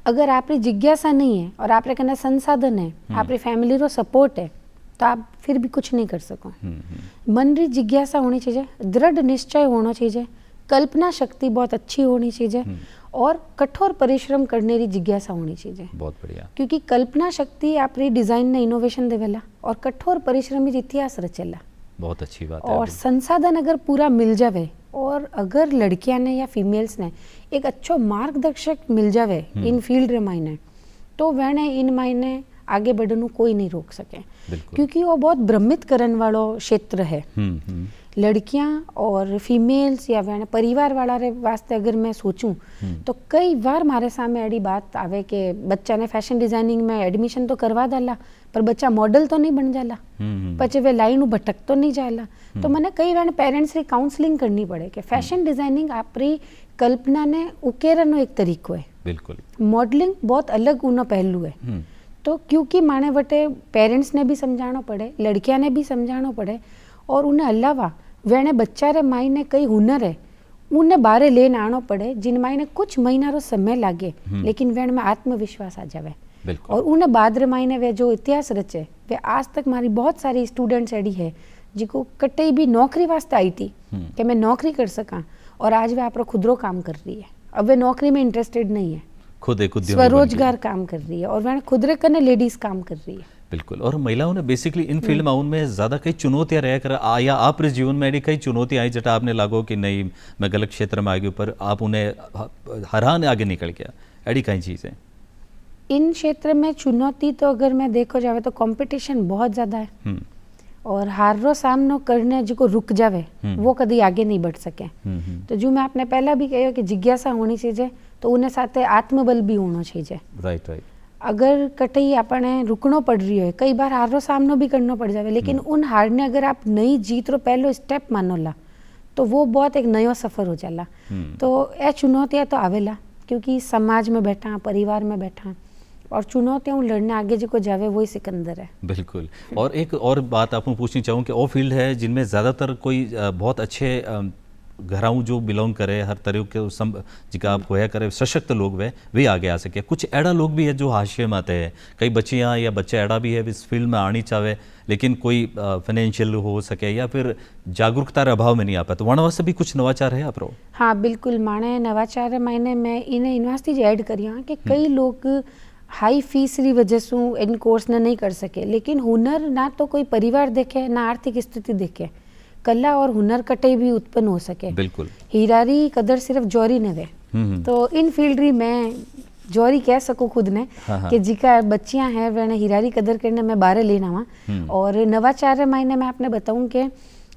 अगर आप जिज्ञासा नहीं है और आप कहना संसाधन है आप फैमिली रो सपोर्ट है तो आप फिर भी कुछ नहीं कर सको। मन री जिज्ञासा होनी चाहिए दृढ़ निश्चय होना चाहिए कल्पना शक्ति बहुत अच्छी होनी चाहिए और कठोर परिश्रम करने की जिज्ञासा होनी चाहिए।
बहुत बढ़िया
क्योंकि कल्पना शक्ति आप डिजाइन ने इनोवेशन देवेला और कठोर परिश्रम इतिहास रचेला।
बहुत अच्छी बात है।
और संसाधन अगर पूरा मिल जावे और अगर लड़कियां ने या फीमेल्स ने एक अच्छो मार्गदर्शक मिल जावे इन फील्ड रे मायने तो वह इन मायने आगे बढ़ने कोई नहीं रोक सके क्योंकि वो बहुत भ्रमित करने वाला क्षेत्र है। लड़कियां और फीमेल्स या वह परिवार वाला रे वास्ते अगर मैं सोचूं तो कई बार हमारे सामने ऐसी बात आवे कि बच्चा ने फैशन डिजाइनिंग में एडमिशन तो करवा डाला पर बच्चा मॉडल तो नहीं बन जाला पचे वे लाइन भटक तो नहीं जाला। तो मैंने कई बार पेरेंट्स की काउंसलिंग करनी पड़े कि फैशन डिजाइनिंग आपरी कल्पना ने उकेरनो एक तरीको है। बिल्कुल मॉडलिंग बहुत अलग उनो पहलू है। तो क्योंकि माने वटे पेरेंट्स ने भी समझाना पड़े लड़कियां ने भी समझाना पड़े और उन्हें अलावा वेने बच्चा रे माई ने कई हुनर है उन्हें बारे लेने आना पड़े जिन माई ने कुछ महीना रो समय लागे लेकिन वेन में आत्मविश्वास आ जावे और उन्हें बाद रे माई ने वे जो इतिहास रचे वे आज तक हमारी बहुत सारी स्टूडेंट्स ऐडी है जिको कटे भी नौकरी वास्ते आई थी कि मैं नौकरी कर सका और आज वे आप खुदरो काम कर रही है। अब वे नौकरी में इंटरेस्टेड नहीं है खुद एक स्वरोजगार काम कर रही है और वह खुद रे कने लेडीज काम कर रही है।
बिल्कुल और महिलाओं ने बेसिकली इन फील्ड में उनमें ज़्यादा कई चुनौतियां रह कर या आप जीवन में ऐसी कई चुनौतियां आई जटा आपने लागो कि नहीं मैं गलत क्षेत्र में आ गई पर आप उन्हें हरान आगे निकल गया ऐसी कई चीज़ें
इन क्षेत्र में चुनौती तो अगर मैं देखो जावे तो कंपटीशन बहुत ज़्यादा है और हार रो सामनो करने जो रुक जावे वो कभी आगे नहीं बढ़ सके। तो जो मैं आपने पहला भी कहो कि जिज्ञासा होनी चाहिए तो उन्हें साथ आत्मबल भी होना चाहिए।
राइट राइट
अगर कटई आपने रुकनो पड़ रही है कई बार हार रो सामनो भी करना पड़ जावे लेकिन उन हार ने अगर आप नई जीत रो पहलो स्टेप मानो ला तो वो बहुत एक नयो सफर हो जाला। तो ए चुनौतियां तो आवेला क्योंकि समाज में बैठा, परिवार में बैठा और चुनौतियाँ लड़ने आगे जो को जावे वही सिकंदर है।
बिल्कुल। और एक और बात आपको पूछनी चाहूँ कि वो फील्ड है जिनमें ज़्यादातर कोई बहुत अच्छे घराऊ जो बिलोंग करे, हर तरह के जिका आप होया करे सशक्त लोग वे आगे आ सके। कुछ ऐसा लोग भी है जो हाशिए में आते हैं, कई बच्चियाँ या बच्चे ऐसा भी है इस फील्ड में आनी चाहे लेकिन कोई फाइनेंशियल हो सके या फिर जागरूकता अभाव में नहीं आ पाए, तो वहाँ वास्ते भी कुछ नवाचार है आप?
हाँ बिल्कुल, माने नवाचार मायने मैं इन्हें यूनिवर्सिटी ऐड करिया कि कई लोग हाई फीस री वजह से इन कोर्स ने नहीं कर सके, लेकिन हुनर ना तो कोई परिवार देखे ना आर्थिक स्थिति देखे, कला और हुनर कटे भी उत्पन्न हो सके।
बिल्कुल।
हीरारी कदर सिर्फ जौरी ने दे, तो इन फील्ड री मैं जौरी कह सकूँ खुद ने कि जिका बच्चियां हैं वे हीरारी कदर करने में बारे लेना हुआ। और नवाचार मायने मैं आपने बताऊं कि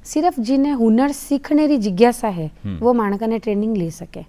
सिर्फ जिन्हें हुनर सीखने की जिज्ञासा है वो माणका ने ट्रेनिंग ले सके।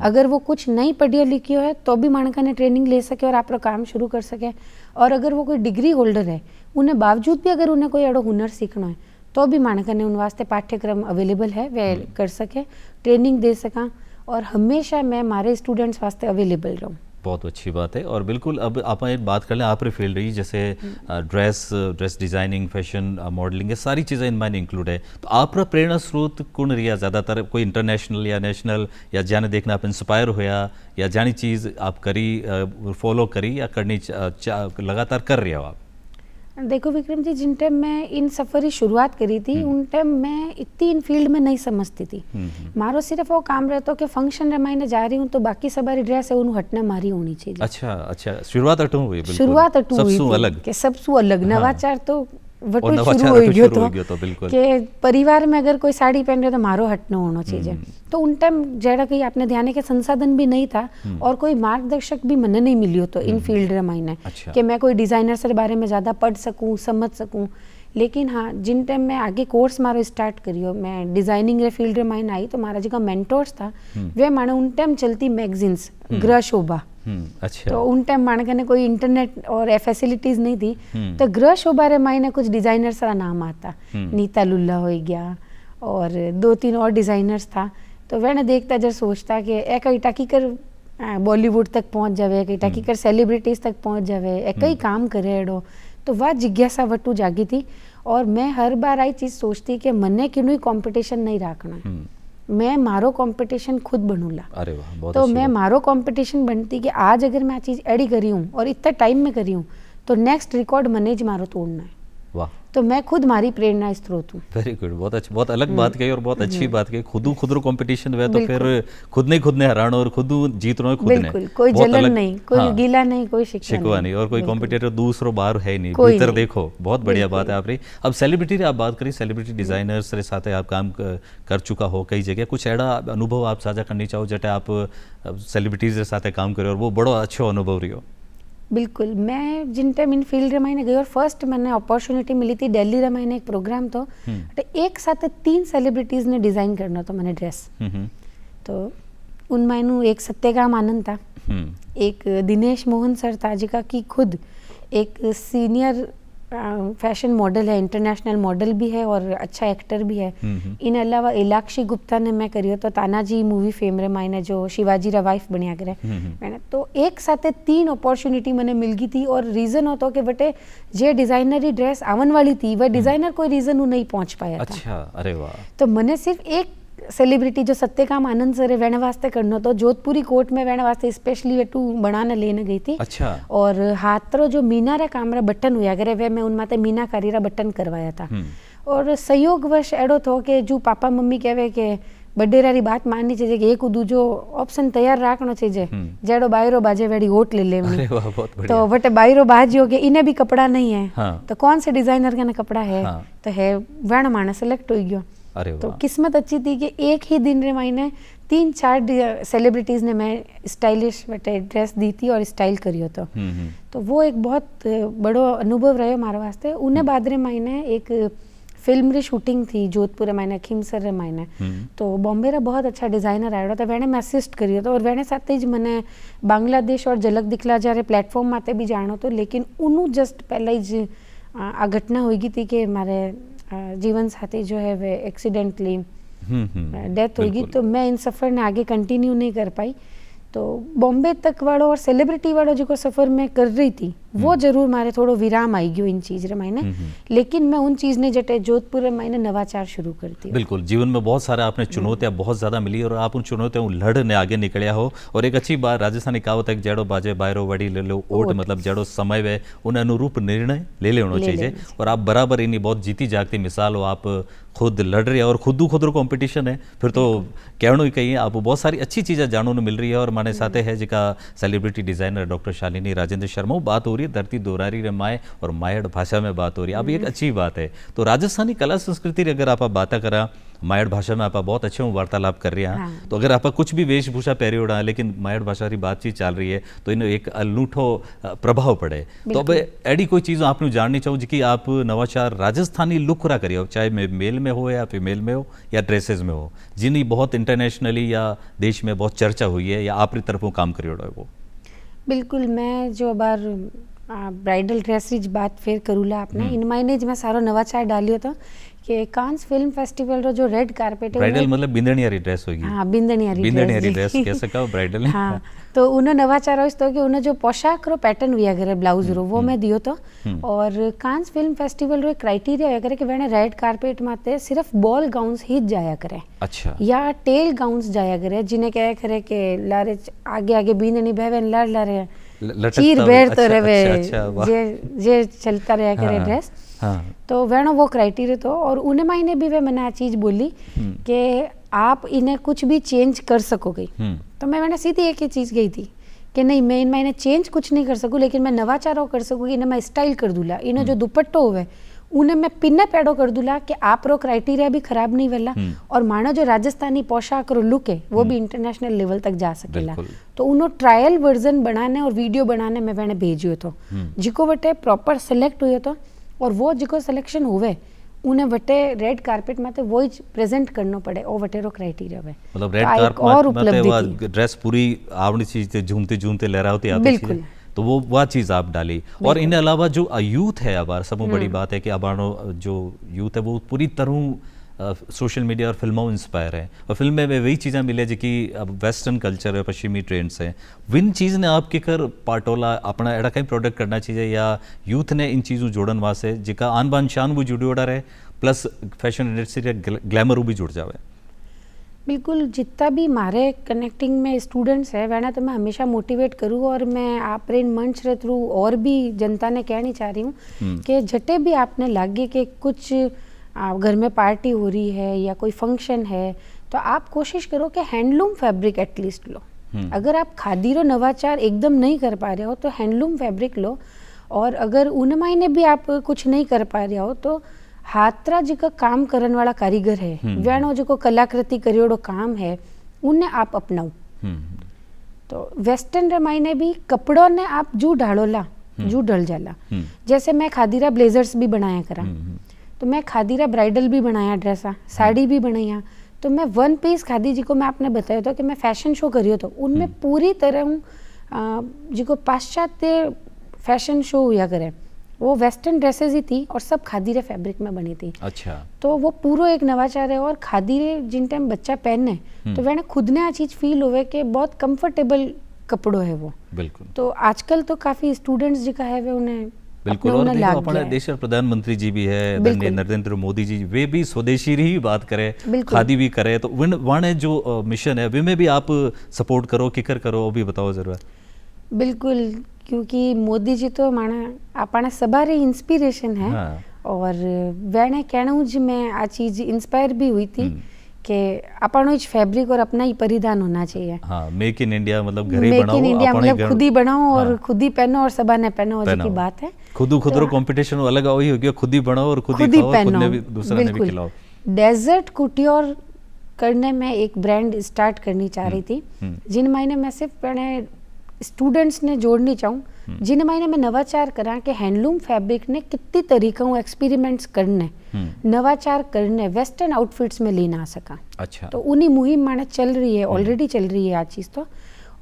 अगर वो कुछ नहीं पढ़ियो लिखियो है तो भी माणका ने ट्रेनिंग ले सके और आप काम शुरू कर सके। और अगर वो कोई डिग्री होल्डर है उन्हें बावजूद भी अगर उन्हें कोई अड़ो हुनर सीखना है तो भी माणका ने उन वास्ते पाठ्यक्रम अवेलेबल है, वे कर सके, ट्रेनिंग दे सका। और हमेशा मैं हमारे स्टूडेंट्स वास्ते अवेलेबल रहूँ।
बहुत अच्छी बात है। और बिल्कुल अब आप एक बात कर लें, आप फील्ड रही जैसे ड्रेस डिज़ाइनिंग, फैशन, मॉडलिंग, ये सारी चीज़ें इनमें इंक्लूड है, तो आप प्रेरणा स्रोत कौन रही है ज़्यादातर? कोई इंटरनेशनल या नेशनल या जाने देखना आप इंस्पायर होया या जानी चीज़ आप करी फॉलो करी या करनी लगातार कर रही हो आप?
देखो विक्रम जी, जिन टाइम मैं इन सफ़र की शुरुआत करी थी उन टाइम मैं इतनी इन फील्ड में नहीं समझती थी। मारो सिर्फ वो काम रहता कि फंक्शन रमाइने जा रही हूँ तो बाकी सबारी ड्रेस है उन्हें हटना मारी होनी चाहिए।
अच्छा, शुरुआत अटू हुई?
शुरुआत अटू हुई
अलग
कि सबसू अलग नवाचार तो वटो शुरू हो गयो तो
बिल्कुल
कि परिवार में अगर कोई साड़ी पहन रहे तो मारो हटना होना चाहिए। तो उन टाइम जरा कहीं आपने ध्यान है कि संसाधन भी नहीं था और कोई मार्गदर्शक भी मने नहीं मिलियो तो इन फील्ड रमाइने कि मैं कोई डिजाइनर से बारे में ज़्यादा पढ़ सकूँ, समझ सकूँ। लेकिन हाँ, जिन टाइम मैं आगे कोर्स मारो स्टार्ट करियो, मैं डिजाइनिंग रे फील्ड में आई तो मारा जो मेंटोर्स था वे माने उन टाइम चलती मैगजीन्स गृह शोभा।
अच्छा।
तो उन टाइम माने कने कोई इंटरनेट और फैसिलिटीज नहीं थी, तो गृह शोभा रे मायने कुछ डिजाइनर्स का नाम आता, नीता लुल्ला हो गया और 2-3 और डिजाइनर्स था। तो वह देखता जब सोचता कि एक टाकी कर बॉलीवुड तक पहुंच जावे, एक टाकी कर सेलिब्रिटीज तक पहुंच जावे, एक ही काम करे एडो। तो वह जिज्ञासा वटू जागी थी और मैं हर बार आई चीज़ सोचती कि मन्ने किन्नू ही कंपटीशन नहीं रखना, मैं मारो कंपटीशन खुद बनूला।
अरे वाह, बहुत
तो मैं मारो कंपटीशन बनती कि आज अगर मैं आ चीज़ एडी करी हूँ और इतना टाइम में करी हूँ तो नेक्स्ट रिकॉर्ड मने ज मारो तोड़ना है।
वाह,
तो मैं खुद मारी प्रेरणा स्रोत हूँ।
वेरी गुड, बहुत अच्छी, बहुत अलग बात कही और बहुत अच्छी बात कही। खुद कंपटीशन हुआ तो फिर खुद ने हराना और खुद जीतना खुद ने,
बिल्कुल कोई जलन नहीं, कोई गीला नहीं, कोई शिकवा नहीं और
कोई कॉम्पिटिटर दूसरो बाहर है नहीं, भीतर देखो। बहुत बढ़िया बात है आप रही। अब सेलिब्रिटी आप बात करी, सेलिब्रिटी डिजाइनर्स के साथ आप काम कर चुका हो कई जगह, कुछ ऐसा अनुभव आप साझा करनी चाहो जटे आप सेलिब्रिटीज के साथ काम करे और वो बड़ो अच्छो अनुभव रही हो?
बिल्कुल, मैं जिन टाइम इन फील्ड रमाइने गई और फर्स्ट मैंने अपॉर्चुनिटी मिली थी दिल्ली रमाइने एक प्रोग्राम तो एक साथ 3 सेलिब्रिटीज़ ने डिज़ाइन करना था मैंने ड्रेस। तो उनमें एक सत्यकाम आनंद था, एक दिनेश मोहन सर था जिका की खुद एक सीनियर फैशन मॉडल है, इंटरनेशनल मॉडल भी है और अच्छा एक्टर भी है। इन अलावा इलाक्षी गुप्ता ने मैं करियो तो तानाजी मूवी फेम रे मायने जो शिवाजी रा वाइफ बनिया करे मैंने। तो एक साथ 3 अपॉर्चुनिटी मैंने मिल गई थी और रीज़न होता कि बटे जे डिज़ाइनरी ड्रेस आवन वाली थी वह डिज़ाइनर कोई रीज़न नहीं पहुंच पाया था।
अच्छा, अरे वाह। तो
मैंने सिर्फ एक सेलिब्रिटी जो सत्यकाम आनंद सर है वेणे वास्ते करना तो जोधपुरी कोर्ट में वेणे वास्ते स्पेशली वेटू बनाने लेने गई थी।
अच्छा।
और हाथरो जो मीनारा कामरा बटन हुआ करे वे मैं उनमाते मीनाकारी रा बटन करवाया था। और संयोगवश एड़ो थो कि जो पापा मम्मी कहे कि बडेरारी बात माननी चाहिए कि एक दूजो ऑप्शन तैयार रखना चाहिए, जेड़ो बायरो बाजे वेड़ी वोट ले ले। तो वटे बायरो बाजियो के इन्हें भी कपड़ा नहीं है। तो कौन से डिजाइनर का कपड़ा है तो है वण माने सेलेक्ट हो गयो। तो किस्मत अच्छी थी कि एक ही दिन रे मायने 3-4 सेलिब्रिटीज ने मैं स्टाइलिश बटे ड्रेस दी थी और स्टाइल करियो तो वो एक बहुत बड़ो अनुभव रहो हमारे वास्ते। उन्हें बाद रे मायने एक फिल्म री शूटिंग थी जोधपुर मायने खीमसर रे मायने। तो बॉम्बे रा बहुत अच्छा डिजाइनर आयो तो वेणे मैं असिस्ट करियो तो और वेणे साथ ज मैंने बांग्लादेश और झलक दिखला जा प्लेटफॉर्म माते भी जानो तो, लेकिन उन्हों जस्ट पहले ज आ घटना हो गई थी कि हमारे जीवन साथी जो है वे एक्सीडेंटली डेथ होगी। तो मैं इन सफ़र ने आगे कंटिन्यू नहीं कर पाई। तो बॉम्बे तक वालों और सेलिब्रिटी वालों जो सफ़र में कर रही थी वो जरूर मारे थोड़ो विराम आई गयो इन चीज़ रे मायने, लेकिन मैं उन चीज़ ने जटे जोधपुर रे मायने नवाचार शुरू करती हूँ।
बिल्कुल, जीवन में बहुत सारा आपने चुनौतियां बहुत ज़्यादा मिली और आप उन चुनौतियों लड़ने आगे निकलिया हो। और एक अच्छी बात राजस्थानी कहावत है कि जड़ो बाजे बायरो वड़ी ले लो ओट, मतलब जड़ो समय वे उन अनुरूप निर्णय ले लेना चाहिए। और आप बराबर इन्हीं बहुत जीती जागती मिसाल हो, आप खुद लड़ रही है और खुद कंपटीशन है, फिर तो कहनो ही कहीं आप बहुत सारी अच्छी चीज़ें जानने को मिल रही है। और माने साथे है जिका celebrity designer doctor Shalini Rajendra Sharma बात हो रही है धरती दोरारी रे माए और मायड़ भाषा में बात हो रही है। अब एक अच्छी बात है। तो राजस्थानी कला संस्कृति री अगर आप बात करा मायड़ भाषा में आप बहुत अच्छे वार्तालाप कर रहे हैं। हाँ। तो अगर आप कुछ भी वेशभूषा पहरी उड़ा लेकिन मायड़ भाषा की बातचीत चल रही है तो इन्हें एक अनूठो प्रभाव पड़े। तो अब एडी कोई चीज़ आपने जाननी चाहूँ जी आप नवाचार राजस्थानी लुक रा करिए, चाहे मेल में हो या फीमेल में हो या ड्रेसेस में हो, जिन्हें बहुत इंटरनेशनली या देश में बहुत चर्चा हुई है या आपकी तरफों काम करिए वो।
बिल्कुल, मैं जो बार ब्राइडल ड्रेस री बात फिर करूला आपने इन मायने मैं सारो नवाचार डालियो तो कि कांस फिल्म फेस्टिवल रो जो रेड कारपेट है
ब्राइडल मतलब बिंदनियारी ड्रेस होगी।
हाँ, बिंदनियारी
ड्रेस कह सका ब्राइडल।
हाँ, तो उन्हें नवाचार हो तो कि उन्हें जो पोशाक रो पैटर्न भी अगर ब्लाउज रो वो मैं दियो तो। और कांस फिल्म फेस्टिवल रो क्राइटेरिया है करे कि वेने रेड कारपेट माते सिर्फ बॉल गाउन्स ही जाया करे। अच्छा। या टेल गाउन्स जाया करे जिन्हें कह करे कि लारे आगे आगे बिंदनी बहवेन लार लारे चीर बैठ तो रहे जे चलता रहा करे ड्रेस। हाँ। तो वेणो वो क्राइटेरिया तो और उन्हें मायने भी वे मैंने आ चीज बोली कि आप इन्हें कुछ भी चेंज कर सकोगे। तो मैं मैंने सीधी एक ही चीज गई थी कि नहीं मैं इन मायने चेंज कुछ नहीं कर सकूँ लेकिन मैं नवाचारों कर सकूँगी, इन्हें मैं स्टाइल कर दूला, इन्हें जो दुपट्टो हुए उन्हें मैं पिन्ने पैडो कर दूला कि आप रो क्राइटेरिया भी खराब नहीं वेला और मानो जो राजस्थानी पोशाक रो लुक है वो भी इंटरनेशनल लेवल तक जा सकेला। तो उन्होंने ट्रायल वर्जन बनाने और वीडियो बनाने में मैंने भेजियो तो जिको वटे प्रॉपर सिलेक्ट हुए तो और वो जिको सिलेक्शन हुए उन्हें वटे रेड कारपेट में वो ही प्रेजेंट करना पड़े और वटेरो क्राइटेरिया है। मतलब रेड कारपेट
में ड्रेस पूरी आवड़ी चीज झूमते झूमते लहरा होती है बिल्कुल, तो वो चीज़ आप डाली। और इनके अलावा जो यूथ है अब सबसे बड़ी बात है कि अब जो यूथ है वो पूरी तरह सोशल मीडिया और फिल्मों इंस्पायर है और फिल्म में वही चीज़ें मिले जो कि अब वेस्टर्न कल्चर है, पश्चिमी ट्रेंड्स हैं, विन चीज़ ने आपके कर पाटोला अपना एड़ा कहीं प्रोडक्ट करना चाहिए या यूथ ने इन चीज़ों जोड़न वास्ते जिका आन बान शान भी जुड़ी ओड़ा रहे प्लस फैशन इंडस्ट्री ग्लैमर भी जुड़ जावे।
बिल्कुल, जितना भी हमारे कनेक्टिंग में स्टूडेंट्स है वैना तो मैं हमेशा मोटिवेट करूँ और मैं आप इन मंच के थ्रू और भी जनता ने कहनी चाह रही हूँ कि जटे भी आपने लागे कि कुछ घर में पार्टी हो रही है या कोई फंक्शन है तो आप कोशिश करो कि हैंडलूम फैब्रिक एटलीस्ट लो। अगर आप खादी रो नवाचार एकदम नहीं कर पा रहे हो तो हैंडलूम फैब्रिक लो और अगर उन मायने भी आप कुछ नहीं कर पा रहे हो तो हाथरा जिका काम करने वाला कारीगर है वेणो जो कलाकृति करियोड़ो काम है उन्हें आप अपनाओ। तो वेस्टर्न रमाइने भी कपड़ों ने आप जू ढालोला जू ढल जाला। जैसे मैं खादीरा ब्लेजर्स भी बनाया करा तो मैं खादीरा ब्राइडल भी बनाया ड्रेसा साड़ी भी बनाया तो मैं वन पीस खादी जी को मैं आपने बताया था कि मैं फैशन शो करियो तो उनमें पूरी तरह जी को पाश्चात्य फैशन शो हुआ करे वो वेस्टर्न ड्रेसेस ही थी और सब खादीरे फैब्रिक में बनी थी। अच्छा। तो वो पूरो एक नवाचार है और खादीरे जिन टाइम बच्चा पहनने तो वह खुद ने आ चीज फील हुए कि बहुत कंफर्टेबल कपड़ो है वो। बिल्कुल। तो आजकल तो काफी स्टूडेंट्स जी का है वे उन्हें
बिल्कुल और देखो अपने देश के प्रधानमंत्री जी भी है नरेंद्र मोदी जी वे भी स्वदेशी ही बात करे खादी भी करे तो वाने जो मिशन है वे में भी आप सपोर्ट करो किकर करो वो भी बताओ जरूर।
बिल्कुल, क्योंकि मोदी जी तो माना अपना सबारे इंस्पिरेशन है। हाँ। और वैने कहना जी मैं आ चीज इंस्पायर भी हुई थी कि अपनो ही फैब्रिक और अपना ही परिधान होना चाहिए। हाँ, मेक इन इंडिया मतलब घर ही बनाओ, मेक इन इंडिया मतलब खुद ही बनाओ और खुद ही पहनो और सबा ने पहनो की बात है। खुद रो कंपटीशन अलग वही हो गया, खुद ही बनाओ और खुद ही खाओ, खुद ने भी दूसरा ने भी खिलाओ। डेजर्ट कुटियोर करने में एक ब्रांड स्टार्ट करनी चाह रही थी जिन मायने मैं सिर्फ पहले स्टूडेंट्स ने जोड़नी चाहूँ जिन मायने में नवाचार करा कि हैंडलूम फैब्रिक ने कितनी तरीकों एक्सपेरिमेंट्स करने नवाचार करने वेस्टर्न आउटफिट्स में लेना आ सका। अच्छा। तो उन्हीं मुहिम माने चल रही है, ऑलरेडी चल रही है आ चीज़ तो।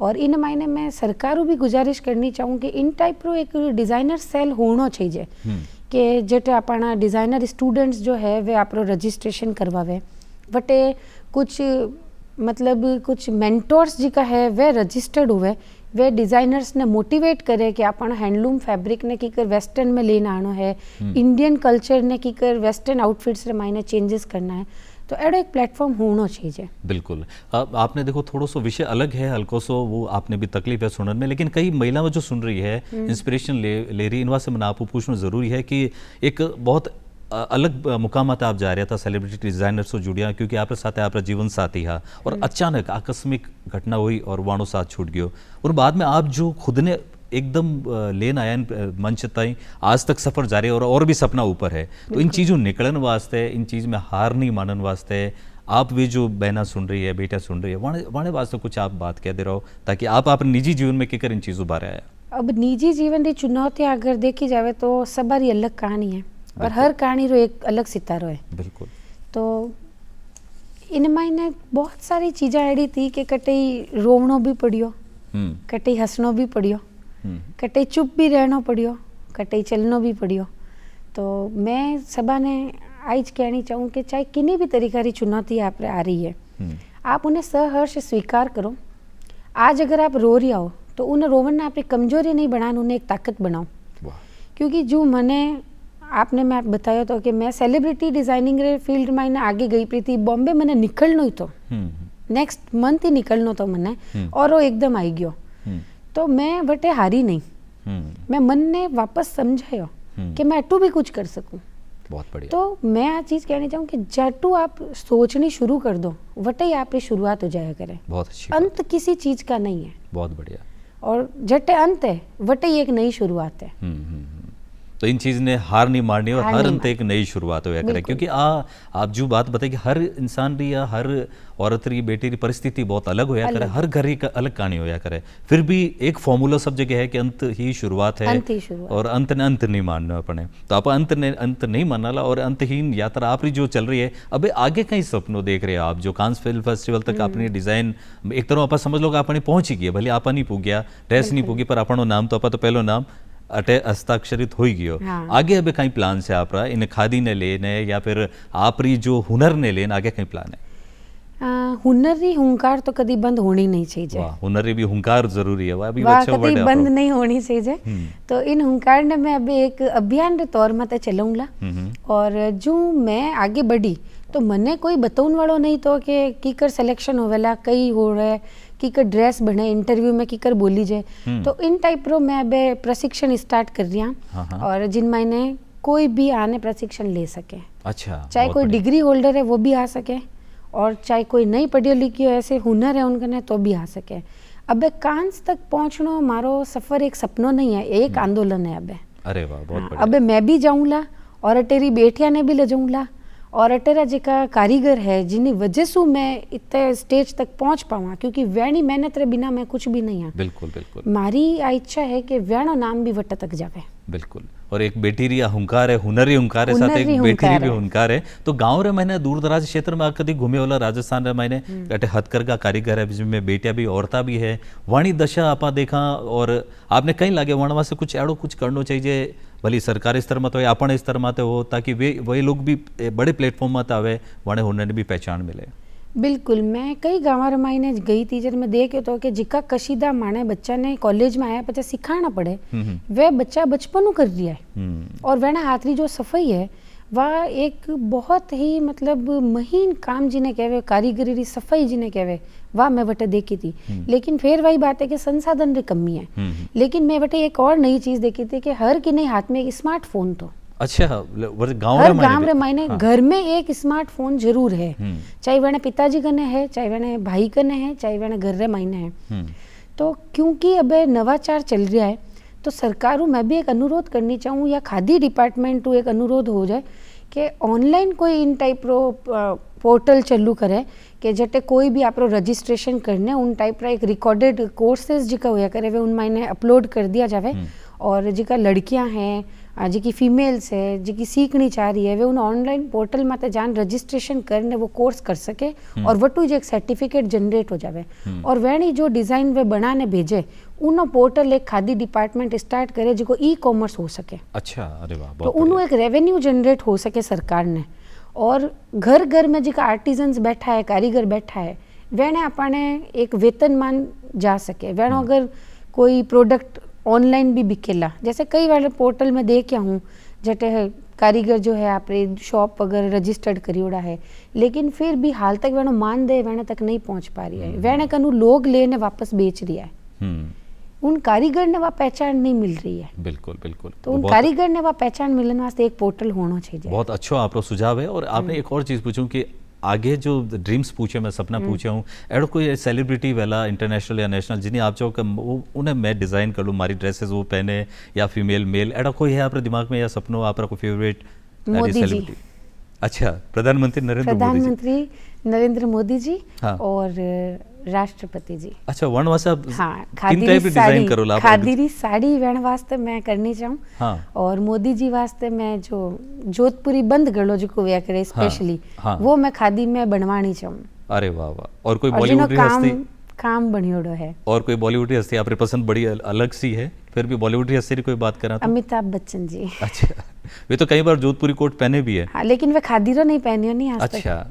और इन मायने में सरकारों भी गुजारिश करनी चाहूँ कि इन टाइप रो एक डिज़ाइनर सेल होना चाहिए कि जटे अपना डिज़ाइनर स्टूडेंट्स जो है वे आप रजिस्ट्रेशन करवावे वटे कुछ मतलब कुछ मेंटोर्स जी का है वे रजिस्टर्ड हुए, वे डिजाइनर्स ने मोटिवेट करे कि आपण हैंडलूम फैब्रिक ने की कर वेस्टर्न में लेना आनो है, इंडियन कल्चर ने की कर वेस्टर्न आउटफिट्स रे मायने चेंजेस करना है, तो एड़ो एक प्लेटफॉर्म होना चाहिए।
बिल्कुल। आपने देखो थोड़ो सो विषय अलग है, हल्को सो वो आपने भी तकलीफ है सुनने में, लेकिन कई महिलाएं जो सुन रही है इंस्पिरेशन ले रही, इनवा से मैंने आपको पूछना जरूरी है कि एक बहुत अलग मुकामात आप जा रहा था, सेलिब्रिटी डिजाइनर से जुड़िया, क्योंकि आपके साथ आपका जीवन साथी हा और अचानक आकस्मिक घटना हुई और वाणो साथ छूट गयो, और बाद में आप जो खुद ने एकदम लेन आया मंच ताई, आज तक सफर जारी और भी सपना ऊपर है, तो इन चीज़ों निकलन वास्ते, इन चीज़ में हार नहीं मानन वास्ते आप भी जो बहना सुन रही है, बेटा सुन रही है, वाणे वास्ते कुछ आप बात कह दे रहो ताकि आप अपने निजी जीवन में किकर इन चीज़ों बारे आया।
अब निजी जीवन की चुनौतियां अगर देखी जाए तो सबारी अलग कहानी है और हर कहानी रो एक अलग सितारो है।
बिल्कुल।
तो इन मायने बहुत सारी चीज़ें ऐडी थी कि कटई रोवणो भी पड़ियो, कटई हंसनो भी पड़ियो, कटई चुप भी रहना पड़ियो, कटई चलनो भी पड़ियो। तो मैं सबा ने आज कहनी चाहूँ कि चाहे किन्हीं भी तरीका की चुनौती आप आ रही है, आप उन्हें सहर्ष स्वीकार करो। आज अगर आप रो रही हो तो उन्हें रोवन ने अपनी कमजोरी नहीं बनाना, उन्हें एक ताकत बनाओ। क्योंकि जो मैंने आपने मैं आप बताया तो कि मैं सेलिब्रिटी डिजाइनिंग रे फील्ड में मैंने आगे गई पी थी, बॉम्बे मैंने निकलनो ही तो नेक्स्ट मंथ ही निकलनो तो मैंने, और वो एकदम आई गयो। तो मैं वटे हारी नहीं, मैं मन ने वापस समझायो कि मैं अटू भी कुछ कर सकूं।
बहुत बढ़िया।
तो मैं आ चीज़ कहनी चाहूँ कि जाटू आप सोचनी शुरू कर दो, वटे ही आपकी शुरुआत हो जाया करे।
बहुत अच्छी।
अंत किसी चीज़ का नहीं है।
बहुत बढ़िया।
और जटे अंत है वटे ही एक नई शुरुआत है।
तो इन चीज़ ने हार नहीं मारनी और हर अंत एक नई शुरुआत होया करे, क्योंकि आप जो बात बताई कि हर इंसान री या हर औरत री बेटी री परिस्थिति बहुत अलग होया करे, हर घर की अलग कहानी होया करे, फिर भी एक फॉर्मूला सब जगह है कि अंत ही शुरुआत है, और अंत ने अंत नहीं मानना अपने। तो आप अंत नहीं मानना और अंतहीन यात्रा आप जो चल रही है, अबे आगे कई सपनों देख रहे हैं आप, जो कांस फिल्म फेस्टिवल तक अपनी डिजाइन एक तरह आप समझ लो कि आपने पहुंच ही गया, भले आपा नहीं पुग्या, ड्रेस नहीं पुगी, पर अपनो नाम तो आपा तो पहलो नाम अटे हस्ताक्षरित हो गयो।
हाँ।
आगे अबे कहीं प्लान से आप रहा इन खादी ने लेने या फिर आप री जो हुनर ने लेने, आगे कहीं प्लान है?
हुनरी हुंकार तो कभी बंद होनी नहीं चाहिए।
वाह, हुनरी भी हुंकार जरूरी है, वाह भी
वाह
अच्छा
कभी
वर्ड है
बंद नहीं होनी चाहिए। तो इन हुंकार ने मैं अभी एक अभियान के तौर में चलाऊंगा, और जो मैं आगे बढ़ी तो मने कोई बताउन वालों नहीं तो कि कीकर सिलेक्शन होवेला, कई हो रहे कीकर ड्रेस बने, इंटरव्यू में कीकर बोली जाए, तो इन टाइप रो मैं अबे प्रशिक्षण स्टार्ट कर रही हूँ, और जिन मायने कोई भी आने प्रशिक्षण ले सके।
अच्छा।
चाहे कोई डिग्री होल्डर है वो भी आ सके, और चाहे कोई नहीं पढ़ी लिखी हो ऐसे हुनर है उनके तो भी आ सके। अबे कांस तक पहुँचना मारो सफर एक सपनों नहीं है, एक आंदोलन है अबे।
अरे वाह, बहुत बढ़िया।
अबे मैं भी जाऊँला और तेरी बेटिया ने भी ले जाऊँला, और अटेरा जिका कारीगर है जिन्हीं वजह से मैं इतने स्टेज तक पहुंच पाऊँ, क्योंकि वैनी मेहनत रे बिना मैं कुछ भी नहीं है।
बिल्कुल बिल्कुल।
मारी इच्छा है कि वैनो नाम भी वट तक जावे।
बिल्कुल। और एक बेटी री हुंकार है, हुनरी हुंकार है, साथ एक बेटी री भी हुंकार है। तो गांव रे मैंने दूर दराज क्षेत्र में कभी घूमे वाला, राजस्थान रे मैंने अटे हथकरघा कारीगर है जिसमें बेटियां भी औरता भी है, वाणी दशा आपा देखा, और आपने कहीं लागे वणवा से कुछ एड़ो कुछ करना चाहिए, भले सरकारी स्तर में तो या अपने स्तर में तो हो, ताकि वे लोग भी बड़े प्लेटफॉर्म में आवे, वणे हुनर भी पहचान मिले।
बिल्कुल। मैं कई गाँव रमाईने गई थी जब मैं देखे तो कि जिका कशीदा माने बच्चा ने कॉलेज में आया पचा सिखाना पड़े, वह बच्चा बचपन कर दिया है, और वह हाथ री जो सफाई है वह एक बहुत ही मतलब महीन काम जिन्हें कहवे, कारीगरी री सफाई जिन्हें कहवे, वाह मैं वटे देखी थी। लेकिन फिर वही बात है कि संसाधन री कमी है। लेकिन मैं वटे एक और नई चीज देखी थी कि हर किन्हीं हाथ में एक स्मार्टफोन तो।
अच्छा।
गाँव रे मायने घर में एक स्मार्टफोन जरूर है, चाहे वह पिताजी कने है, चाहे वह भाई कने है, चाहे वह घर रे मायने है। तो क्योंकि अब नवाचार चल रहा है, तो सरकारों मैं भी एक अनुरोध करनी चाहूँ, या खादी डिपार्टमेंट को एक अनुरोध हो जाए कि ऑनलाइन कोई इन टाइप रो पोर्टल चालू करे कि जटे कोई भी आप रजिस्ट्रेशन करने उन टाइप रा एक रिकॉर्डेड कोर्सेज जिका होया करे वे उन मायने अपलोड कर दिया जावे, और जिका लड़कियां हैं, जिकी फीमेल्स है, जिकी सीखनी चाह रही है, वे उन ऑनलाइन पोर्टल में जान रजिस्ट्रेशन करने वो कोर्स कर सके, और वटू जो एक सर्टिफिकेट जनरेट हो जावे, और वैनी जो डिज़ाइन वे बनाने भेजे उनो पोर्टल एक खादी डिपार्टमेंट स्टार्ट करे जिको ई कॉमर्स हो सके।
अच्छा। अरे वाह।
तो उन्हों एक रेवेन्यू जनरेट हो सके सरकार ने, और घर घर में जिका आर्टिजन्स बैठा है, कारीगर बैठा है, वेणे अपने एक वेतनमान जा सके वेणो अगर कोई प्रोडक्ट ऑनलाइन भी बिकेला, जैसे कई वाले पोर्टल में देखा हूँ जटे कारीगर जो है आपने शॉप अगर रजिस्टर्ड करियोड़ा है, लेकिन फिर भी हाल तक वेणो मान दे वेणे तक नहीं पहुंच पा रही है, वेणे कनु लोग लेने वापस बेच रिया है, उन कारीगर ने वह पहचान नहीं मिल रही है।
बिल्कुल बिल्कुल।
तो उन कारीगर ने वह पहचान मिलने वास्ते एक पोर्टल होना चाहिए।
बहुत अच्छा आपका सुझाव है। और आपने एक और चीज़ पूछूं कि आगे जो ड्रीम्स पूछे, मैं सपना पूछा हूँ, एड़ो कोई सेलिब्रिटी वाला इंटरनेशनल या नेशनल जिन्हें आप चाहो कि उन्हें मैं डिज़ाइन कर लूँ, मारी ड्रेसेस वो पहने, या फीमेल मेल, एड़ो कोई है आपके दिमाग में या सपनों आपका कोई फेवरेट सेलिब्रिटी? अच्छा, प्रधानमंत्री
नरेंद्र मोदी जी
हाँ।
और राष्ट्रपति जी।
अच्छा, वन वास्ते आप
हाँ,
किन टाइप की डिजाइन करो ला?
खादीरी साड़ी वेण वास्ते मैं करनी चाहूँ।
हाँ।
और मोदी जी वास्ते मैं जो जोधपुरी बंद गलो जो को वे करे स्पेशली,
हाँ।
वो मैं खादी में बनवानी चाहूँ।
अरे वाह वाह। और कोई बॉलीवुड हस्ती?
काम बनियोड़ो है।
और कोई बॉलीवुड हस्ती आपकी पसंद बड़ी अलग सी है, फिर भी बॉलीवुड हस्ती की कोई बात करा तो?
अमिताभ बच्चन जी।
अच्छा, वे तो कई बार जोधपुरी कोट पहने भी है।
हाँ, लेकिन वे खादी रो नहीं पहनी नहीं आज तक।
अच्छा,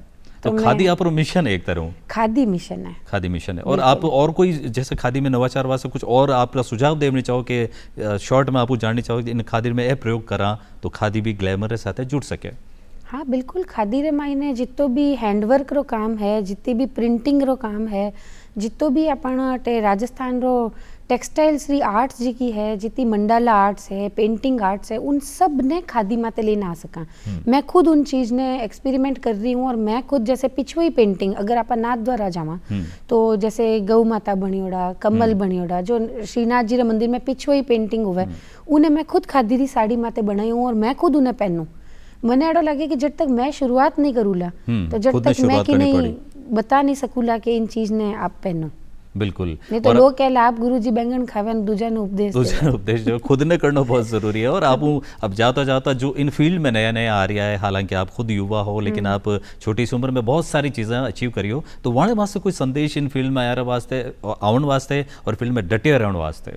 तो खादी आप मिशन है एक तरह?
खादी मिशन है।
खादी मिशन है। और आप और कोई जैसे खादी में नवाचार वास्ते कुछ और आपका सुझाव देने चाहो कि शॉर्ट में आप जाननी चाहो कि इन खादी में यह प्रयोग करा तो खादी भी ग्लैमर के साथ जुड़ सके?
हाँ बिल्कुल, खादी रे मायने जितो भी हैंडवर्क रो काम है, जितनी भी प्रिंटिंग रो काम है, जितो भी अपन राजस्थान रो टेक्सटाइल्स री आर्ट्स जी की है, जितनी मंडाला आर्ट्स है, पेंटिंग आर्ट्स है, उन सब ने खादी माते लेना आ सका। मैं खुद उन चीज़ ने एक्सपेरिमेंट कर रही हूँ। और मैं खुद जैसे पिछुई पेंटिंग अगर आप नाथ द्वारा जावा तो जैसे गौ माता बनियोड़ा, कमल बनियोड़ा, जो श्रीनाथ जी रे मंदिर में पिछुई पेंटिंग हुआ उन्हें मैं खुद खादी री साड़ी माते बनाई हूँ और मैं खुद उन्हें पहनूँ। मने ऐडो लगे कि जब तक मैं शुरुआत नहीं करूला तो जब तक मैं कि नहीं बता नहीं सकूला कि इन चीज ने आप पहनो।
बिल्कुल।
नहीं तो लोग कहला आप गुरुजी बैंगन खावे दूजा ने उपदेश
जो खुद ने करना बहुत जरूरी है। और आप अब जाता जाता जो इन फील्ड में नया नया आ रहा है, हालांकि आप खुद युवा हो लेकिन आप छोटी सी उम्र में बहुत सारी चीज़ें अचीव करी हो, तो वहाँ वास्ते कोई संदेश इन फील्ड में आने वास्ते, आवन वास्ते और फील्ड में डटे रहने वास्ते?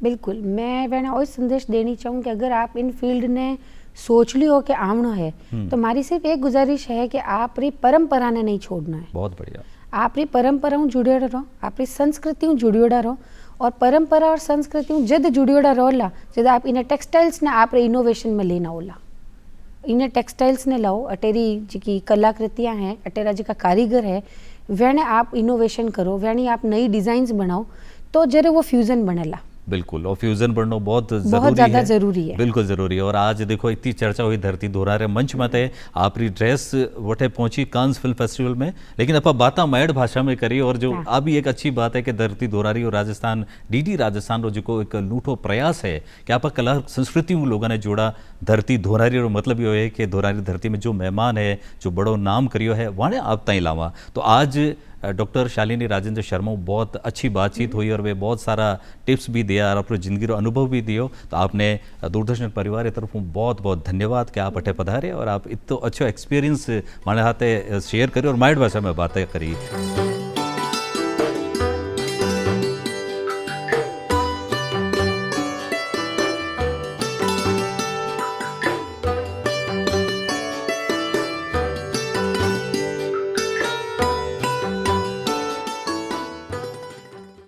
बिल्कुल, मैं वह वही संदेश देनी चाहूँ कि अगर आप इन फील्ड ने सोच ली हो कि आवना है तो हमारी सिर्फ एक गुजारिश है कि आप री परंपरा ने नहीं छोड़ना है।
बहुत बढ़िया।
आप री परंपराओं जुड़ियोड़ा रहो, आप री संस्कृतियों जुड़ियोड़ा रहो। और परंपरा और संस्कृतियों जद जुड़ियोड़ा रहोला जद आप इन्हें टेक्सटाइल्स ने आप रे इनोवेशन में लेना होला। इन्हें टेक्सटाइल्स ने लाओ, अटेरी जी की कलाकृतियाँ हैं, अटेरा जी का कारीगर है, वह आप इनोवेशन करो, वह आप नई डिज़ाइंस बनाओ तो जरे वो फ्यूज़न बनेला।
बिल्कुल, और फ्यूजन बढ़ना बहुत
जरूरी है।
बिल्कुल जरूरी है। और आज देखो इतनी चर्चा हुई धरती धोरारे मंच में थे, आपकी ड्रेस वटे पहुंची कांस फिल्म फेस्टिवल में, लेकिन आप बात मैड भाषा में करी। और जो अभी एक अच्छी बात है कि धरती धोरारी और राजस्थान डीडी राजस्थान रो जो एक लूठो प्रयास है कि आप कला संस्कृति लोगों ने जोड़ा धरती धोरारी और मतलब ये है कि धोरारी धरती में जो मेहमान है, जो बड़ो नाम करियो है, वहाँ आप तई लावा। तो आज डॉक्टर शालिनी राजेंद्र शर्मा बहुत अच्छी बातचीत हुई और वे बहुत सारा टिप्स भी दिया और अपने जिंदगी रो अनुभव भी दियो। तो आपने दूरदर्शन परिवार की तरफ बहुत बहुत धन्यवाद कि आप अठे पधारे और आप इतो अच्छो एक्सपीरियंस माने हाथे शेयर करी और माइंड भाषा में बातें करी।